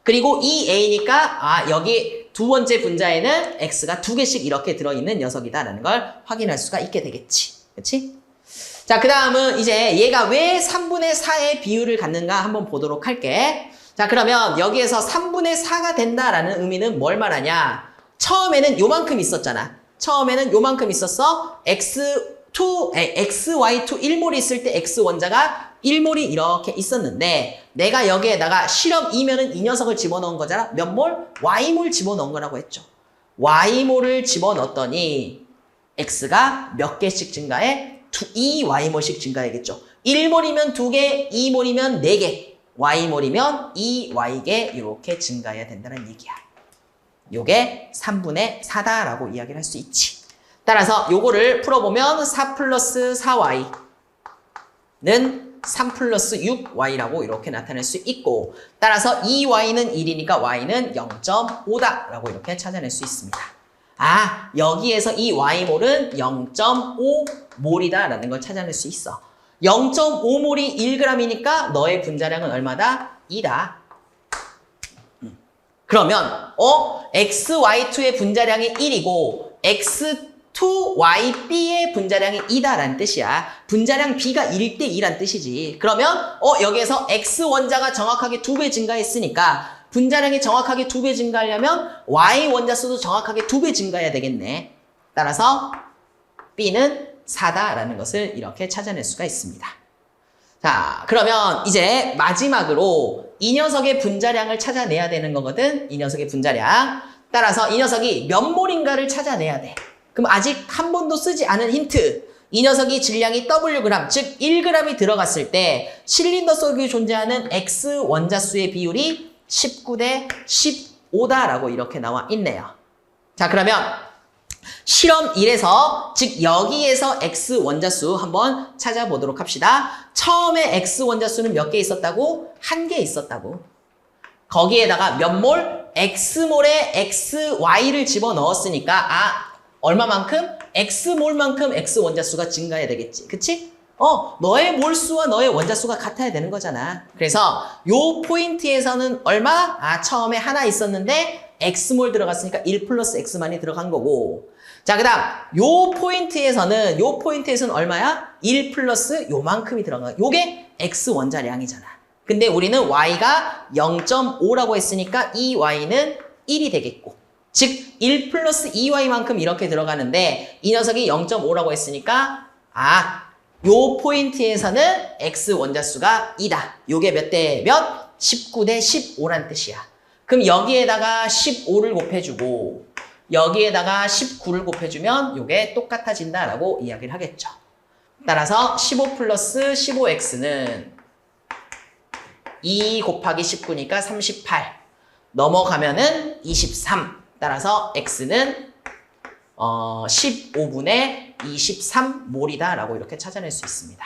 그리고 이 A니까 여기 두 번째 분자에는 X가 2개씩 이렇게 들어있는 녀석이다라는 걸 확인할 수가 있게 되겠지. 그치? 자, 그 다음은 이제 얘가 왜 3분의 4의 비율을 갖는가 한번 보도록 할게. 자, 그러면 여기에서 3분의 4가 된다라는 의미는 뭘 말하냐? 처음에는 요만큼 있었잖아. 처음에는 요만큼 있었어. XY2 1몰이 있을 때 X 원자가 1몰이 이렇게 있었는데 내가 여기에다가 실험 2면은 이 녀석을 집어넣은 거잖아. 몇 몰? Y몰 집어넣은 거라고 했죠. Y몰을 집어넣었더니 X가 몇 개씩 증가해? 2Y몰씩 증가하겠죠. 1몰이면 2개, 2몰이면 4개, Y몰이면 2Y개 이렇게 증가해야 된다는 얘기야. 요게 3분의 4다라고 이야기를 할 수 있지. 따라서 요거를 풀어보면 4 플러스 4Y는 3 플러스 6Y라고 이렇게 나타낼 수 있고 따라서 2Y는 1이니까 Y는 0.5다 라고 이렇게 찾아낼 수 있습니다. 여기에서 이 Y몰은 0.5몰이다 라는 걸 찾아낼 수 있어. 0.5몰이 1g이니까 너의 분자량은 얼마다? 2다. 그러면 XY2의 분자량이 1이고 X2YB의 분자량이 2다라는 뜻이야. 분자량 B가 1대 2란 뜻이지. 그러면 여기에서 X 원자가 정확하게 2배 증가했으니까 분자량이 정확하게 2배 증가하려면 Y 원자 수도 정확하게 2배 증가해야 되겠네. 따라서 B는 4다라는 것을 이렇게 찾아낼 수가 있습니다. 자, 그러면 이제 마지막으로 이 녀석의 분자량을 찾아내야 되는 거거든. 이 녀석의 분자량. 따라서 이 녀석이 몇 몰인가를 찾아내야 돼. 그럼 아직 한 번도 쓰지 않은 힌트. 이 녀석이 질량이 Wg, 즉 1g이 들어갔을 때 실린더 속에 존재하는 X 원자수의 비율이 19대 15다라고 이렇게 나와 있네요. 자, 그러면 실험 1에서 즉 여기에서 X 원자수 한번 찾아보도록 합시다. 처음에 X 원자수는 몇 개 있었다고? 1개 있었다고. 거기에다가 몇 몰? X몰에 XY를 집어넣었으니까 얼마만큼? X몰만큼 X 원자수가 증가해야 되겠지. 그치? 너의 몰수와 너의 원자수가 같아야 되는 거잖아. 그래서 요 포인트에서는 얼마? 처음에 하나 있었는데 X몰 들어갔으니까 1 플러스 X만이 들어간 거고. 자, 그 다음 요 포인트에서는 얼마야? 1 플러스 요만큼이 들어간 거야. 요게 X 원자량이잖아. 근데 우리는 Y가 0.5라고 했으니까 이 Y는 1이 되겠고. 즉, 1 플러스 2Y만큼 이렇게 들어가는데 이 녀석이 0.5라고 했으니까 요 포인트에서는 X 원자수가 2다. 요게 몇 대 몇? 19대 15란 뜻이야. 그럼 여기에다가 15를 곱해주고 여기에다가 19를 곱해주면 요게 똑같아진다라고 이야기를 하겠죠. 따라서 15 플러스 15X는 2 곱하기 19니까 38. 넘어가면은 23. 따라서 X는 15분의 23몰이다 라고 이렇게 찾아낼 수 있습니다.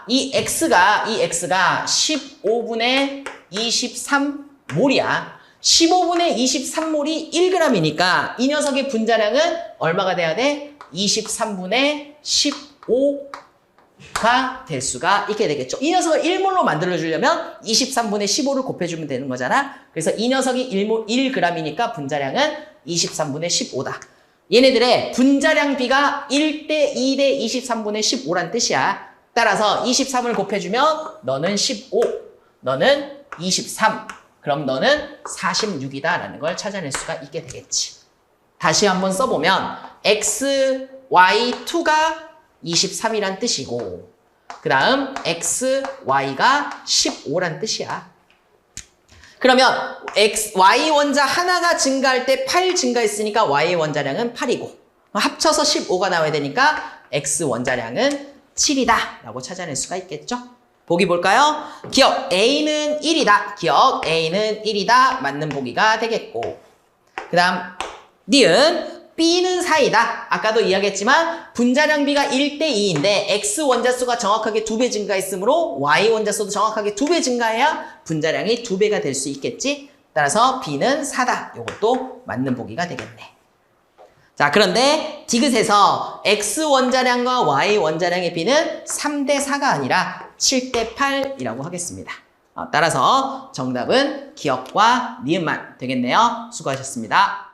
이 X가 15분의 23몰이야. 15분의 23몰이 1g이니까 이 녀석의 분자량은 얼마가 돼야 돼? 23분의 15가 될 수가 있게 되겠죠. 이 녀석을 1몰로 만들어주려면 23분의 15를 곱해주면 되는 거잖아. 그래서 이 녀석이 1g이니까 분자량은 23분의 15다. 얘네들의 분자량 비가 1대 2대 23분의 15란 뜻이야. 따라서 23을 곱해주면 너는 15, 너는 23, 그럼 너는 46이다 라는 걸 찾아낼 수가 있게 되겠지. 다시 한번 써보면 XY2가 23이란 뜻이고 그 다음 XY가 15란 뜻이야. 그러면 Y 원자 하나가 증가할 때 8 증가했으니까 Y의 원자량은 8이고 합쳐서 15가 나와야 되니까 X 원자량은 7이다 라고 찾아낼 수가 있겠죠. 보기 볼까요? 기억 A는 1이다. 기억 A는 1이다. 맞는 보기가 되겠고, 그 다음 니은 B는 4이다. 아까도 이야기했지만 분자량 B가 1대 2인데 X 원자수가 정확하게 2배 증가했으므로 Y 원자수도 정확하게 2배 증가해야 분자량이 2배가 될 수 있겠지. 따라서 B는 4다. 이것도 맞는 보기가 되겠네. 자, 그런데 디귿에서 X 원자량과 Y 원자량의 B는 3대 4가 아니라 7대 8이라고 하겠습니다. 따라서 정답은 기억과 니은만 되겠네요. 수고하셨습니다.